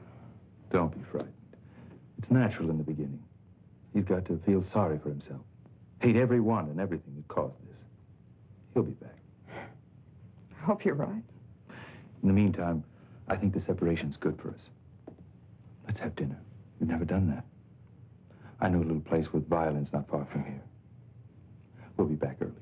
Don't be frightened. It's natural in the beginning. He's got to feel sorry for himself. Hate everyone and everything that caused this. He'll be back. I hope you're right. In the meantime, I think the separation's good for us. Let's have dinner. We've never done that. I know a little place with violins not far from here. We'll be back early.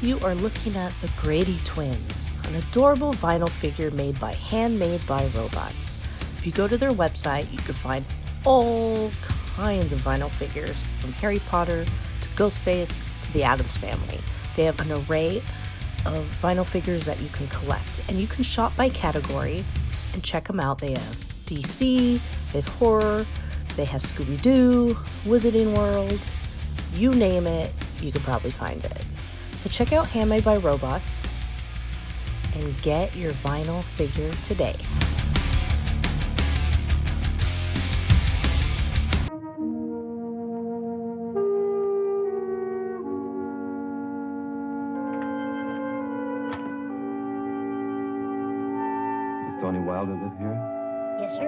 You are looking at the Grady Twins, an adorable vinyl figure handmade by robots. If you go to their website, you can find all kinds of vinyl figures, from Harry Potter to Ghostface to the Addams Family. They have an array of vinyl figures that you can collect, and you can shop by category and check them out. They have DC, they have horror, they have Scooby-Doo, Wizarding World, you name it, you could probably find it. So check out Handmade by Robots and get your vinyl figure today. Does Tony Wilder live here? Yes, sir.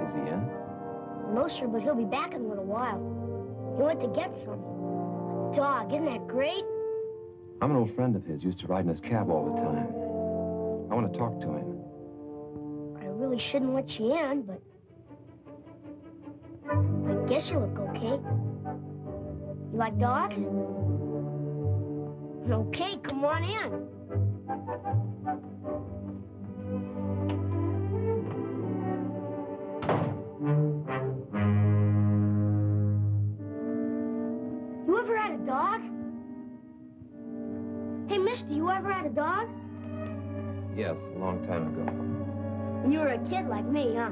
Is he in? No, sir, but he'll be back in a little while. He went to get some. Dog, isn't that great? I'm an old friend of his. Used to ride in his cab all the time. I want to talk to him. I really shouldn't let you in, but I guess you look okay. You like dogs? Okay, come on in. You ever had a dog? Hey, mister, you ever had a dog? Yes, a long time ago. When you were a kid like me, huh?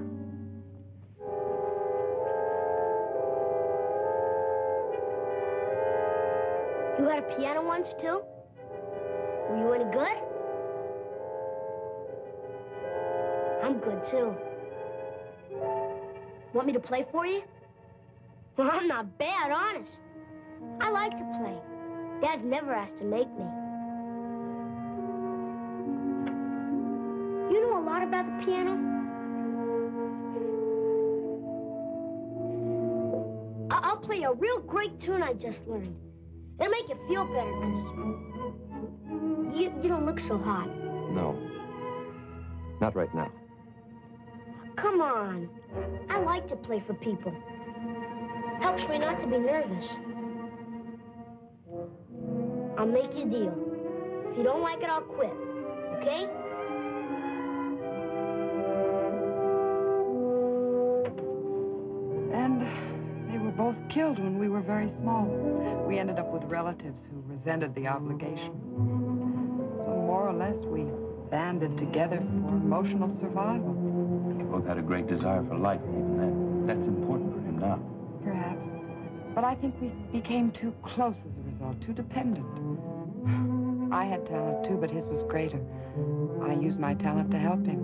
You had a piano once, too? Were you any good? I'm good, too. Want me to play for you? Well, I'm not bad, honest. I like to play. Dad's never asked to make me. You know a lot about the piano? I'll play a real great tune I just learned. It'll make you feel better, because you don't look so hot. No. Not right now. Come on. I like to play for people. Helps me not to be nervous. I'll make you a deal. If you don't like it, I'll quit. Okay? And they were both killed when we were very small. We ended up with relatives who resented the obligation. So more or less, we banded together for emotional survival. You both had a great desire for life, even then. That's important for him now. Perhaps. But I think we became too close as a result, too dependent. I had talent, too, but his was greater. I used my talent to help him.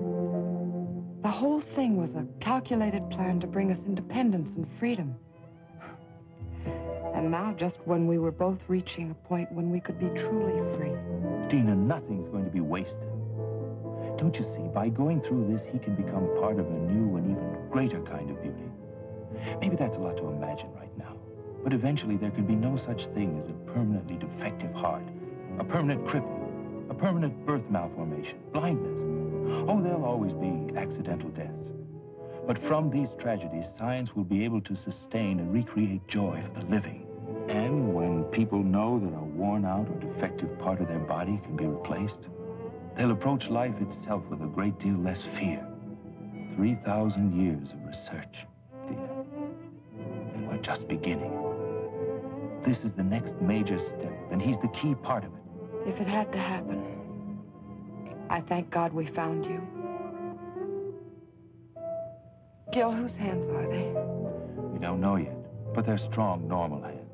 The whole thing was a calculated plan to bring us independence and freedom. And now, just when we were both reaching a point when we could be truly free. Dina, nothing's going to be wasted. Don't you see, by going through this, he can become part of a new and even greater kind of beauty. Maybe that's a lot to imagine right now. But eventually there can be no such thing as a permanently defective heart, a permanent cripple, a permanent birth malformation, blindness. Oh, there'll always be accidental deaths. But from these tragedies, science will be able to sustain and recreate joy for the living. And when people know that a worn-out or defective part of their body can be replaced, they'll approach life itself with a great deal less fear. 3,000 years of research, dear. And we're just beginning. This is the next major step, and he's the key part of it. If it had to happen, I thank God we found you. Gil, whose hands are they? We don't know yet, but they're strong, normal hands.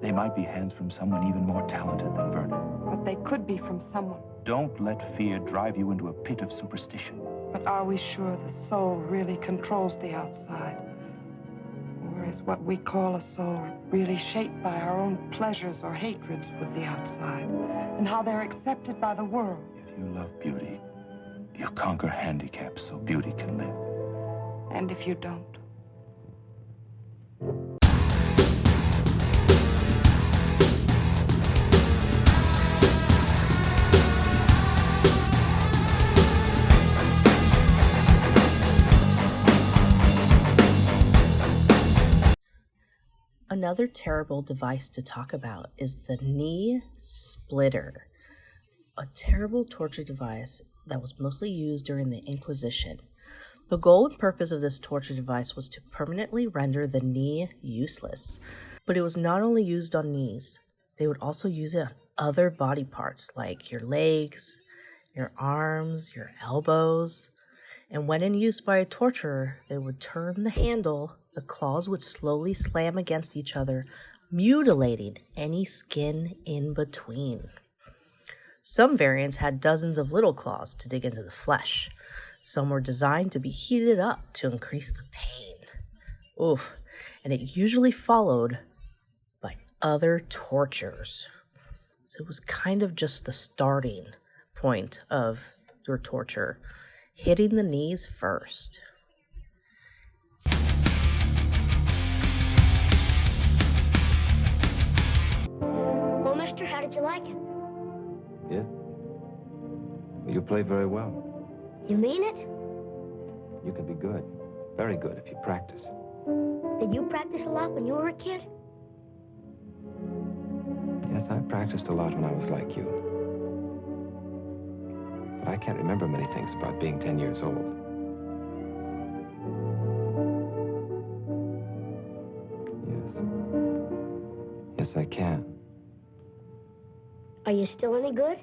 They might be hands from someone even more talented than Vernon. But they could be from someone. Don't let fear drive you into a pit of superstition. But are we sure the soul really controls the outside? Or is what we call a soul really shaped by our own pleasures or hatreds with the outside? And how they're accepted by the world? If you love beauty, you conquer handicaps so beauty can live. And if you don't? Another terrible device to talk about is the knee splitter, a terrible torture device that was mostly used during the Inquisition. The goal and purpose of this torture device was to permanently render the knee useless. But it was not only used on knees, they would also use it on other body parts like your legs, your arms, your elbows. And when in use by a torturer, they would turn the handle, the claws would slowly slam against each other, mutilating any skin in between. Some variants had dozens of little claws to dig into the flesh. Some were designed to be heated up to increase the pain. Oof, and it usually followed by other tortures. So it was kind of just the starting point of your torture, hitting the knees first. Well, mister, how did you like it? Yeah? You play very well. You mean it? You can be good. Very good if you practice. Did you practice a lot when you were a kid? Yes, I practiced a lot when I was like you. But I can't remember many things about being 10 years old. Yes. Yes, I can. Are you still any good?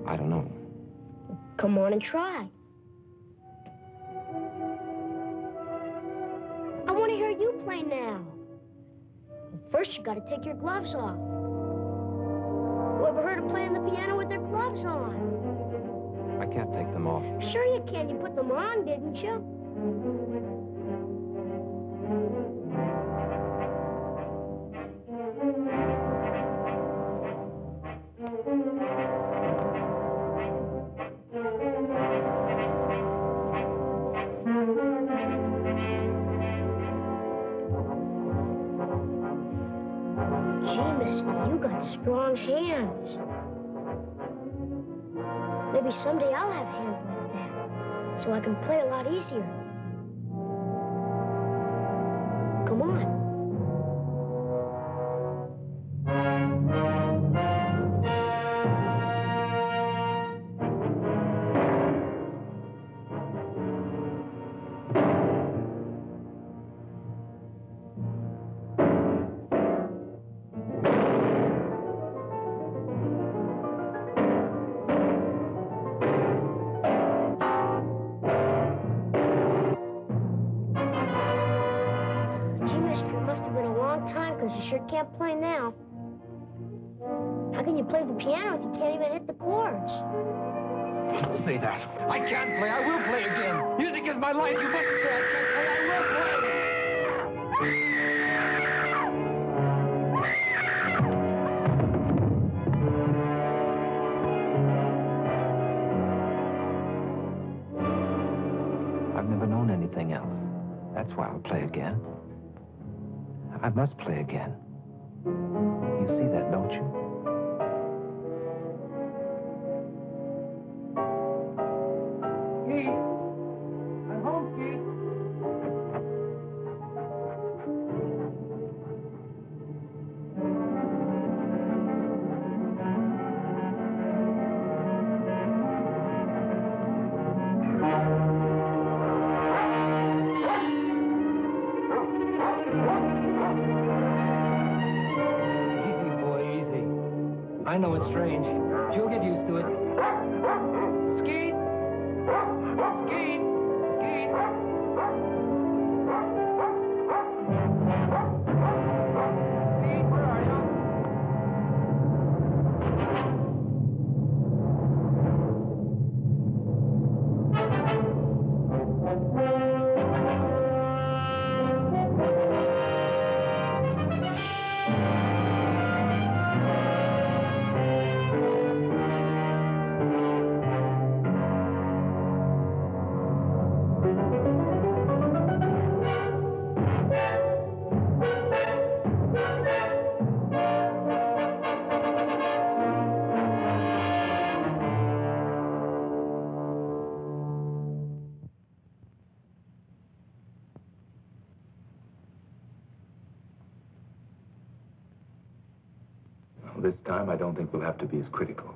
I don't know. Come on and try. I want to hear you play now. First, you got to take your gloves off. Who ever heard of playing the piano with their gloves on? I can't take them off. Sure you can. You put them on, didn't you? Strong hands. Maybe someday I'll have hands like that, so I can play a lot easier. Come on. Can't play now. How can you play the piano if you can't even hit the chords? Don't say that. I can't play. I will play again. Music is my life. You mustn't say I can't play. I will I've never known anything else. That's why I'll play again. I must play again. You see that, don't you? Skeet! I'm home, Skeet! Easy, boy, easy. I know it's strange, but you'll get used to it. Skeet! Skeet! Skeet! Skeet, where are you? Well, this time, I don't think we'll have to be as critical.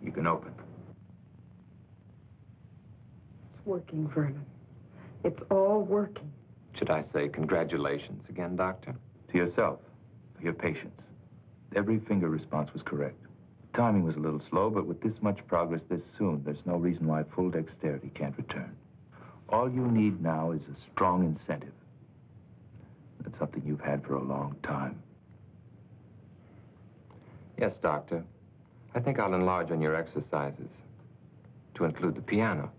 You can open. It's working, Vernon. It's all working. Should I say congratulations again, Doctor? To yourself, for your patience. Every finger response was correct. Timing was a little slow, but with this much progress this soon, there's no reason why full dexterity can't return. All you need now is a strong incentive. That's something you've had for a long time. Yes, Doctor. I think I'll enlarge on your exercises to include the piano.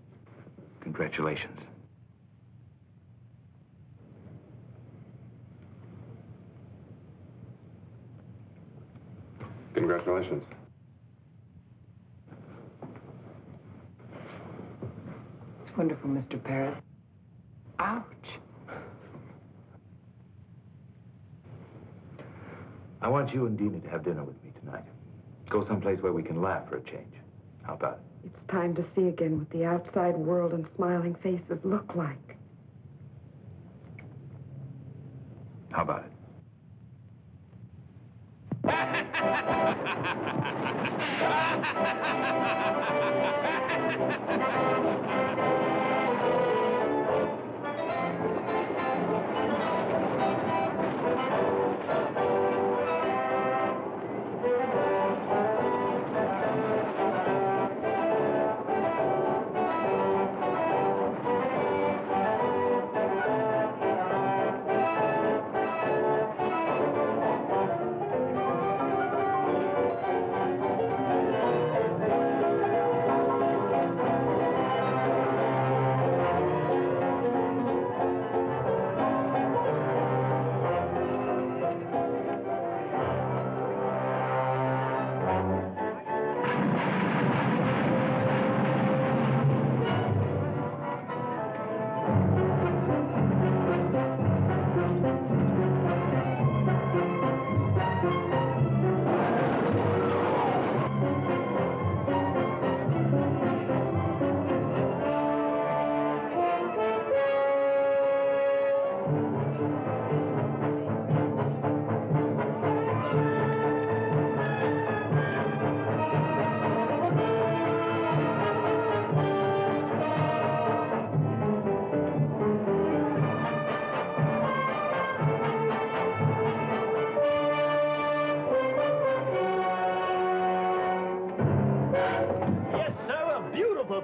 Congratulations. Congratulations. It's wonderful, Mr. Paris. Ouch. I want you and Dina to have dinner with me tonight. Go someplace where we can laugh for a change. How about it? It's time to see again what the outside world and smiling faces look like. How about it?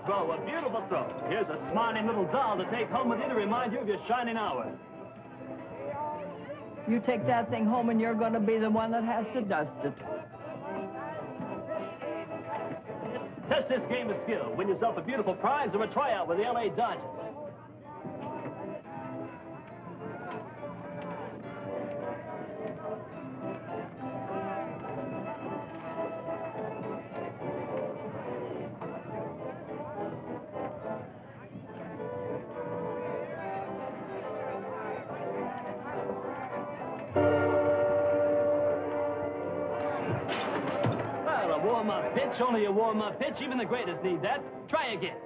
throw, a beautiful throw. Here's a smiling little doll to take home with you to remind you of your shining hour. You take that thing home and you're going to be the one that has to dust it. Test this game of skill. Win yourself a beautiful prize or a tryout with the L.A. Dodgers. Warm-up pitch, only a warm-up pitch. Even the greatest need that. Try again.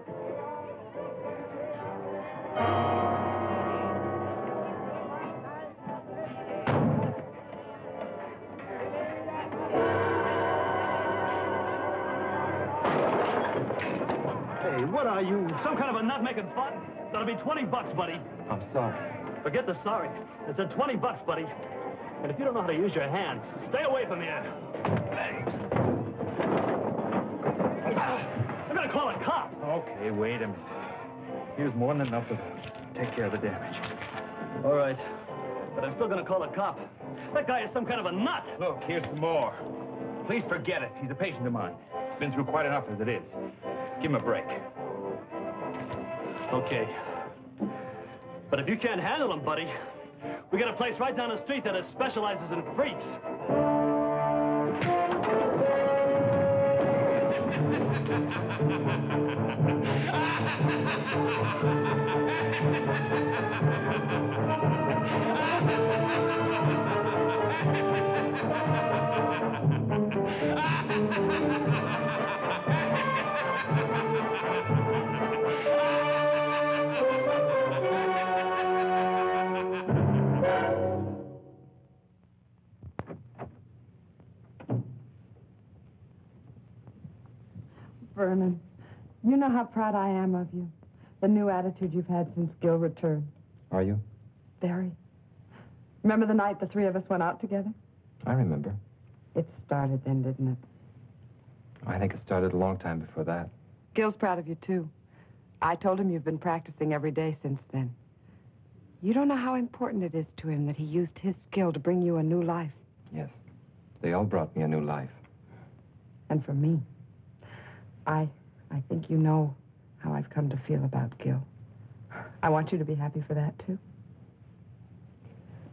Hey, what are you? Some kind of a nut making fun? That'll be $20, buddy. I'm sorry. Forget the sorry. It's a $20, buddy. And if you don't know how to use your hands, stay away from here. Hey. I'm gonna call a cop. Okay, wait a minute. Here's more than enough of those. Take care of the damage. All right. But I'm still gonna call a cop. That guy is some kind of a nut. Look, here's some more. Please forget it. He's a patient of mine. He's been through quite enough as it is. Give him a break. Okay. But if you can't handle him, buddy, we got a place right down the street that specializes in freaks. Vernon, you know how proud I am of you. The new attitude you've had since Gil returned. Are you? Very. Remember the night the three of us went out together? I remember. It started then, didn't it? I think it started a long time before that. Gil's proud of you, too. I told him you've been practicing every day since then. You don't know how important it is to him that he used his skill to bring you a new life. Yes. They all brought me a new life. And for me, I think you know how I've come to feel about Gil. I want you to be happy for that, too.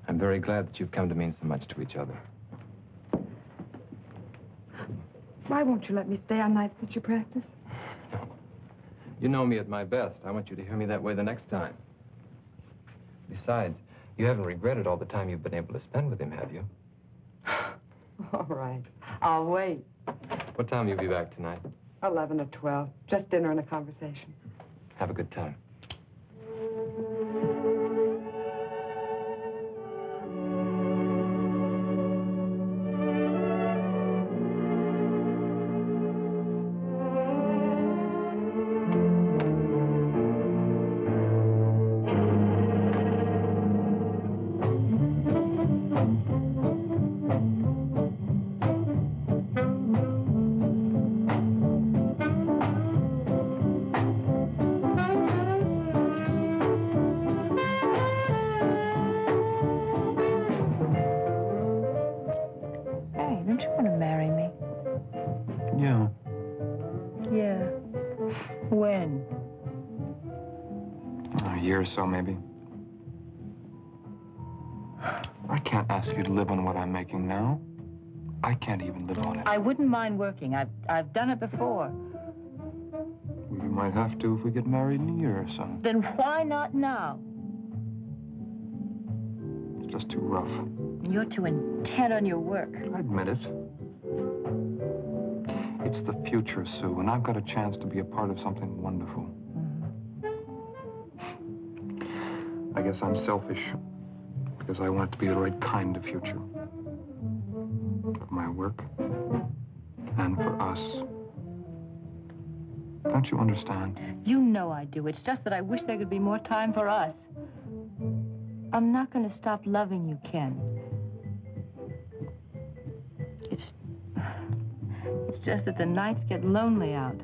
I'm very glad that you've come to mean so much to each other. Why won't you let me stay on nights that you practice? You know me at my best. I want you to hear me that way the next time. Besides, you haven't regretted all the time you've been able to spend with him, have you? All right. I'll wait. What time will you be back tonight? 11 or 12. Just dinner and a conversation. Have a good time. So maybe. I can't ask you to live on what I'm making now. I can't even live on it. I wouldn't mind working. I've done it before. We might have to if we get married in a year or so. Then why not now? It's just too rough. You're too intent on your work. I admit it. It's the future, Sue, and I've got a chance to be a part of something wonderful. I guess I'm selfish, because I want it to be the right kind of future. For my work, and for us. Don't you understand? You know I do. It's just that I wish there could be more time for us. I'm not going to stop loving you, Ken. It's just that the nights get lonely out.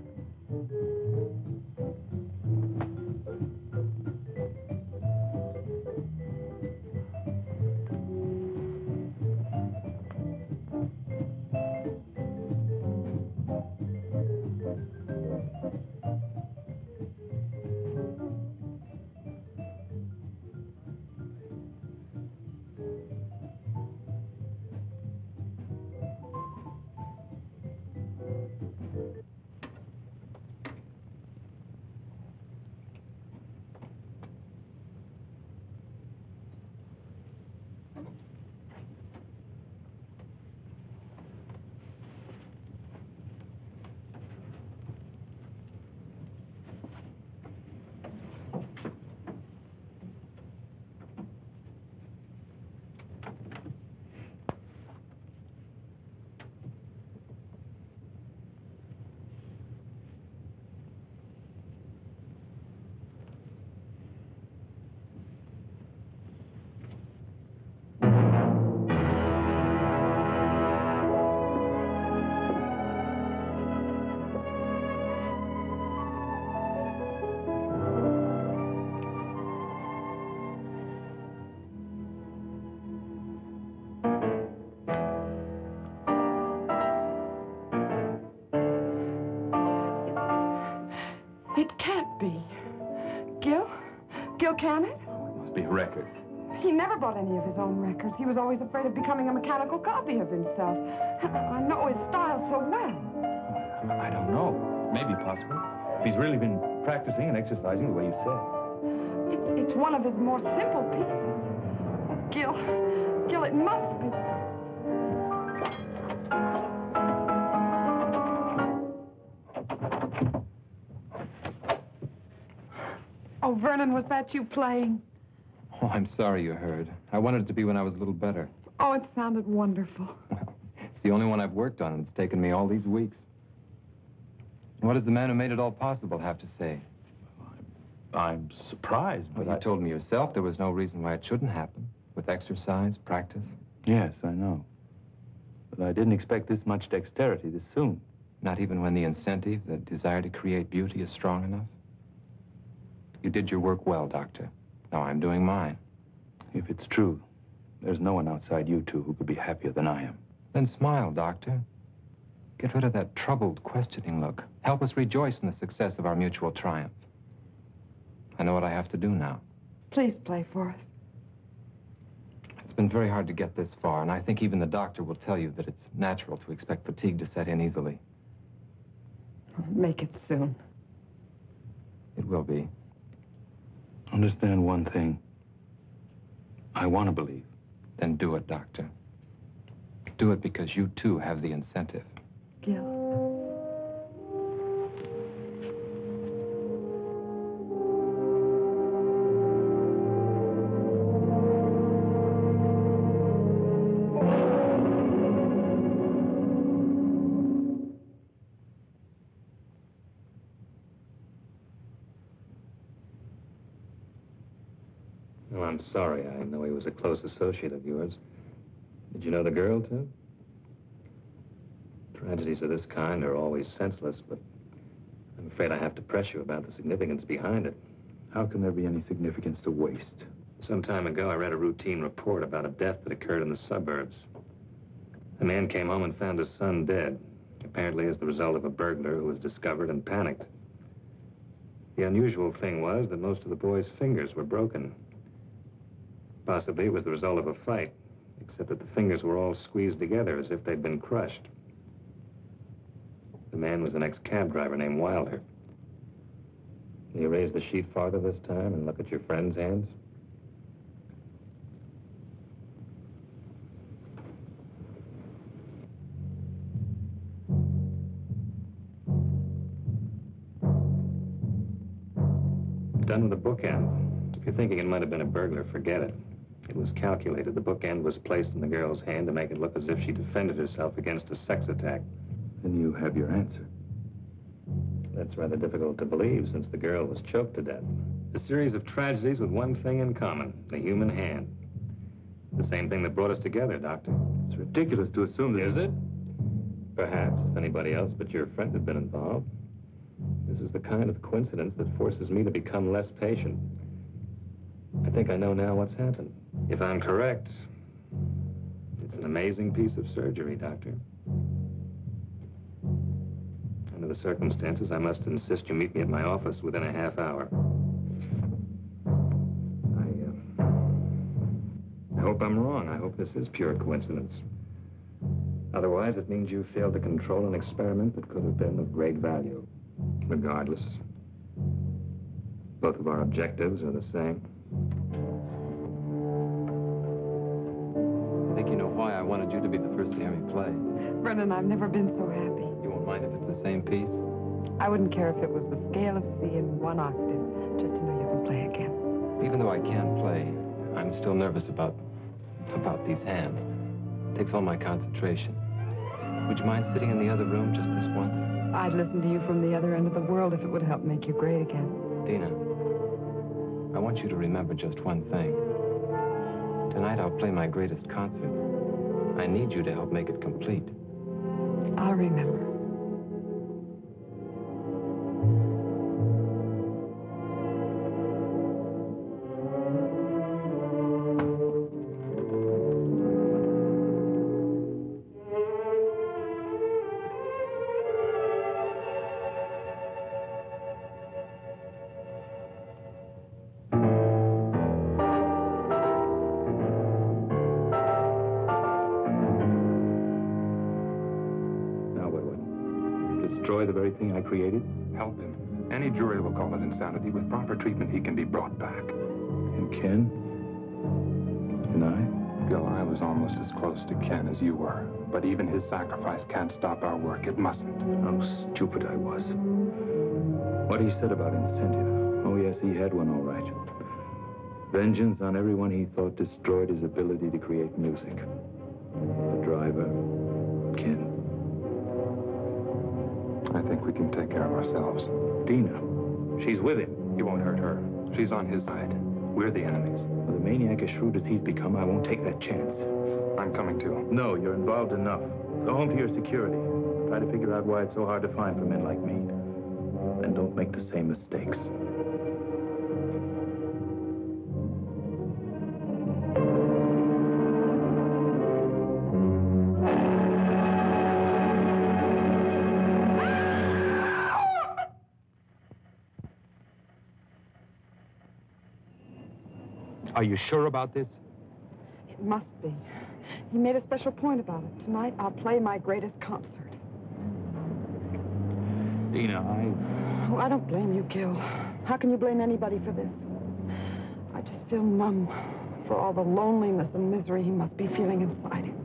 can it? It must be a record. He never bought any of his own records. He was always afraid of becoming a mechanical copy of himself. I know his style so well. I don't know. Maybe possible. If he's really been practicing and exercising the way you said. It's one of his more simple pieces. Oh, Gil, it must be. Oh, Vernon, was that you playing? Oh, I'm sorry you heard. I wanted it to be when I was a little better. Oh, it sounded wonderful. Well, it's the only one I've worked on, and it's taken me all these weeks. What does the man who made it all possible have to say? I'm surprised, but Well, you told me yourself there was no reason why it shouldn't happen. With exercise, practice. Yes, I know. But I didn't expect this much dexterity this soon. Not even when the incentive, the desire to create beauty, is strong enough? You did your work well, Doctor. Now I'm doing mine. If it's true, there's no one outside you two who could be happier than I am. Then smile, Doctor. Get rid of that troubled, questioning look. Help us rejoice in the success of our mutual triumph. I know what I have to do now. Please play for us. It's been very hard to get this far, and I think even the doctor will tell you that it's natural to expect fatigue to set in easily. Make it soon. It will be. Understand one thing. I want to believe. Then do it, Doctor. Do it because you, too, have the incentive. Gil. Well, I'm sorry. I know he was a close associate of yours. Did you know the girl, too? Tragedies of this kind are always senseless, but I'm afraid I have to press you about the significance behind it. How can there be any significance to waste? Some time ago, I read a routine report about a death that occurred in the suburbs. A man came home and found his son dead, apparently as the result of a burglar who was discovered and panicked. The unusual thing was that most of the boy's fingers were broken. Possibly it was the result of a fight, except that the fingers were all squeezed together as if they'd been crushed. The man was an ex-cab driver named Wilder. Can you raise the sheet farther this time and look at your friend's hands? Done with a bookend. If you're thinking it might have been a burglar, forget it. It was calculated. The bookend was placed in the girl's hand to make it look as if she defended herself against a sex attack. Then you have your answer. That's rather difficult to believe, since the girl was choked to death. A series of tragedies with one thing in common, the human hand. The same thing that brought us together, Doctor. It's ridiculous to assume that... Is it? Perhaps, if anybody else but your friend had been involved. This is the kind of coincidence that forces me to become less patient. I think I know now what's happened. If I'm correct, it's an amazing piece of surgery, Doctor. Under the circumstances, I must insist you meet me at my office within a half hour. I hope I'm wrong. I hope this is pure coincidence. Otherwise, it means you failed to control an experiment that could have been of great value. Regardless, both of our objectives are the same. I think you know why I wanted you to be the first to hear me play. Vernon, I've never been so happy. You won't mind if it's the same piece? I wouldn't care if it was the scale of C in one octave, just to know you can play again. Even though I can play, I'm still nervous about these hands. It takes all my concentration. Would you mind sitting in the other room just this once? I'd listen to you from the other end of the world if it would help make you great again. Dina, I want you to remember just one thing. Tonight I'll play my greatest concert. I need you to help make it complete. I'll remember. everything I created? Help him. Any jury will call it insanity. With proper treatment, he can be brought back. And Ken? And I? Gil, I was almost as close to Ken as you were. But even his sacrifice can't stop our work. It mustn't. How stupid I was. What he said about incentive. Oh, yes, he had one, all right. Vengeance on everyone he thought destroyed his ability to create music. The driver, Ken. I think we can take care of ourselves. Dina, she's with him. You won't hurt her. She's on his side. We're the enemies. With a maniac as shrewd as he's become, I won't take that chance. I'm coming too. No, you're involved enough. Go home to your security. Try to figure out why it's so hard to find for men like me. And don't make the same mistakes. Are you sure about this? It must be. He made a special point about it. Tonight, I'll play my greatest concert. Dina, Oh, I don't blame you, Gil. How can you blame anybody for this? I just feel numb for all the loneliness and misery he must be feeling inside him.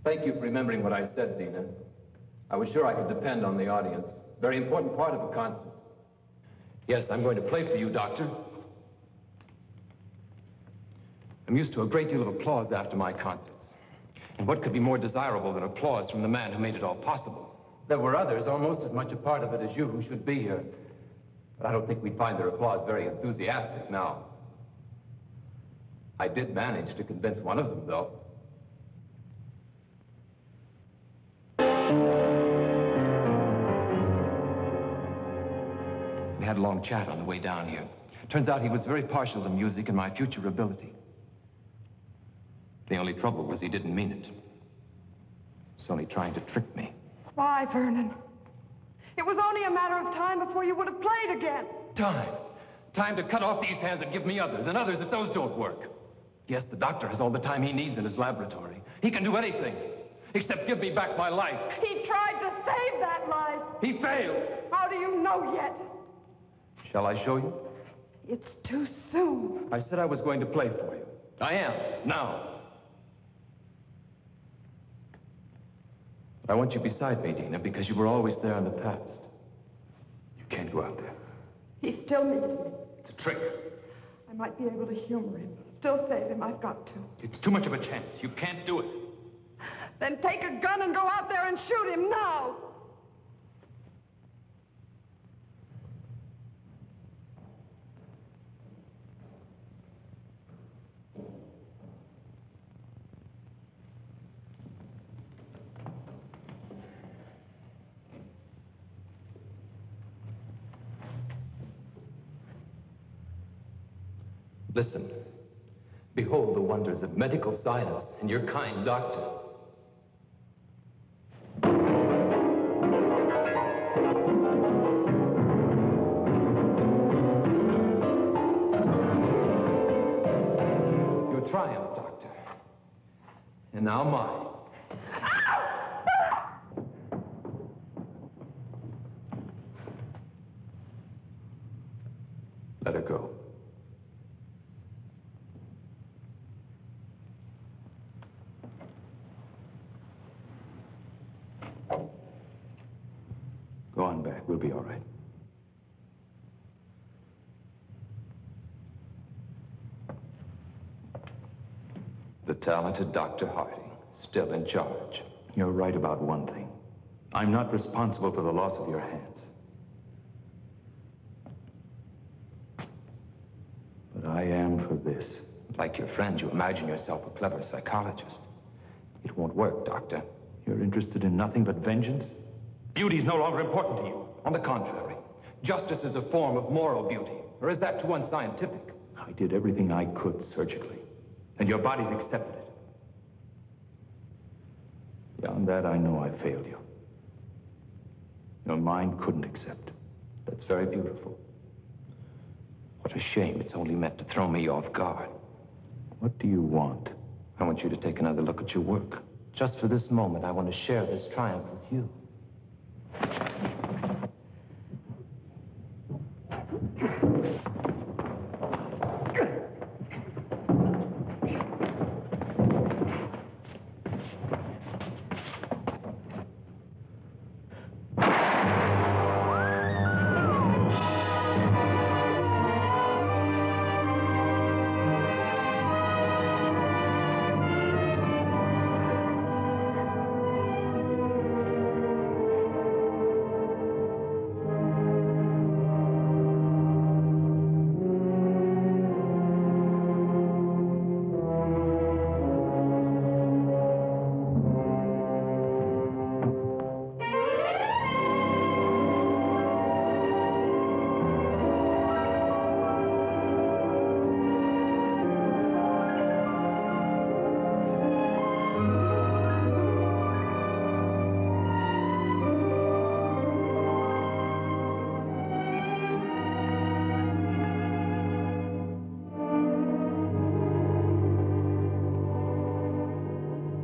Thank you for remembering what I said, Dina. I was sure I could depend on the audience. Very important part of a concert. Yes, I'm going to play for you, Doctor. I'm used to a great deal of applause after my concerts. And what could be more desirable than applause from the man who made it all possible? There were others, almost as much a part of it as you, who should be here. But I don't think we'd find their applause very enthusiastic now. I did manage to convince one of them, though. We had a long chat on the way down here. Turns out he was very partial to music and my future ability. The only trouble was he didn't mean it. He was only trying to trick me. Why, Vernon? It was only a matter of time before you would have played again. Time. Time to cut off these hands and give me others, and others if those don't work. Yes, the doctor has all the time he needs in his laboratory. He can do anything, except give me back my life. He tried to save that life. He failed. How do you know yet? Shall I show you? It's too soon. I said I was going to play for you. I am, now. But I want you beside me, Dina, because you were always there in the past. You can't go out there. He still needs me. It's a trick. I might be able to humor him. Still save him. I've got to. It's too much of a chance. You can't do it. Then take a gun and go out there and shoot him now. Listen. Behold the wonders of medical science and your kind doctor. Your triumph, doctor. And now mine. Let her go. Go on back. We'll be all right. The talented Dr. Harding, still in charge. You're right about one thing. I'm not responsible for the loss of your hands. But I am for this. Like your friend, you imagine yourself a clever psychologist. It won't work, Doctor. You're interested in nothing but vengeance? Beauty is no longer important to you. On the contrary, justice is a form of moral beauty. Or is that too unscientific? I did everything I could surgically, and your body's accepted it. Beyond that, I know I failed you. Your mind couldn't accept. That's very beautiful. What a shame it's only meant to throw me off guard. What do you want? I want you to take another look at your work. Just for this moment, I want to share this triumph with you.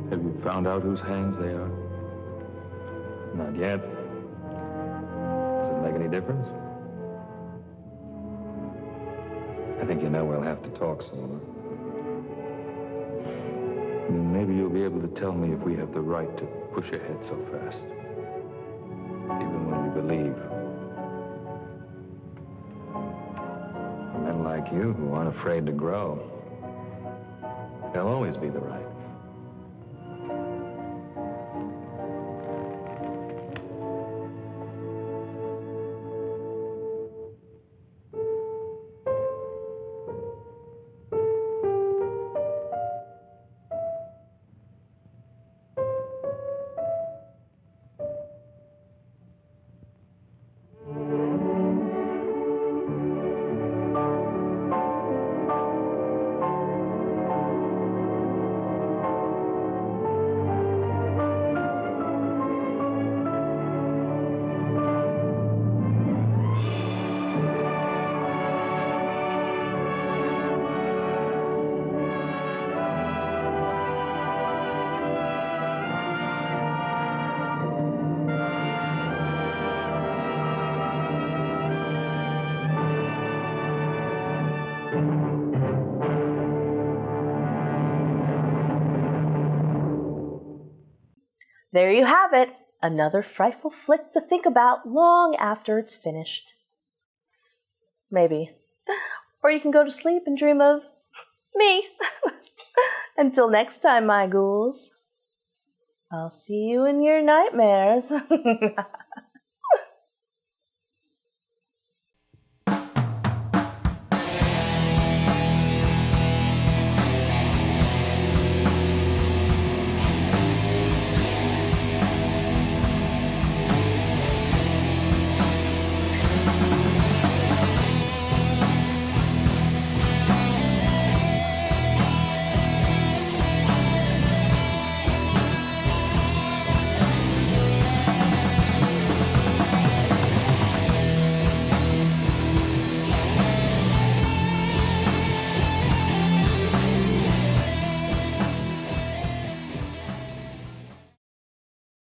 Have you found out whose hands they are? Not yet. Does it make any difference? I think you know we'll have to talk some more. Then maybe you'll be able to tell me if we have the right to push ahead so fast. Even when we believe. Men like you who aren't afraid to grow, they'll always be the right. There you have it, another frightful flick to think about long after it's finished. Maybe. Or you can go to sleep and dream of me. Until next time, my ghouls. I'll see you in your nightmares.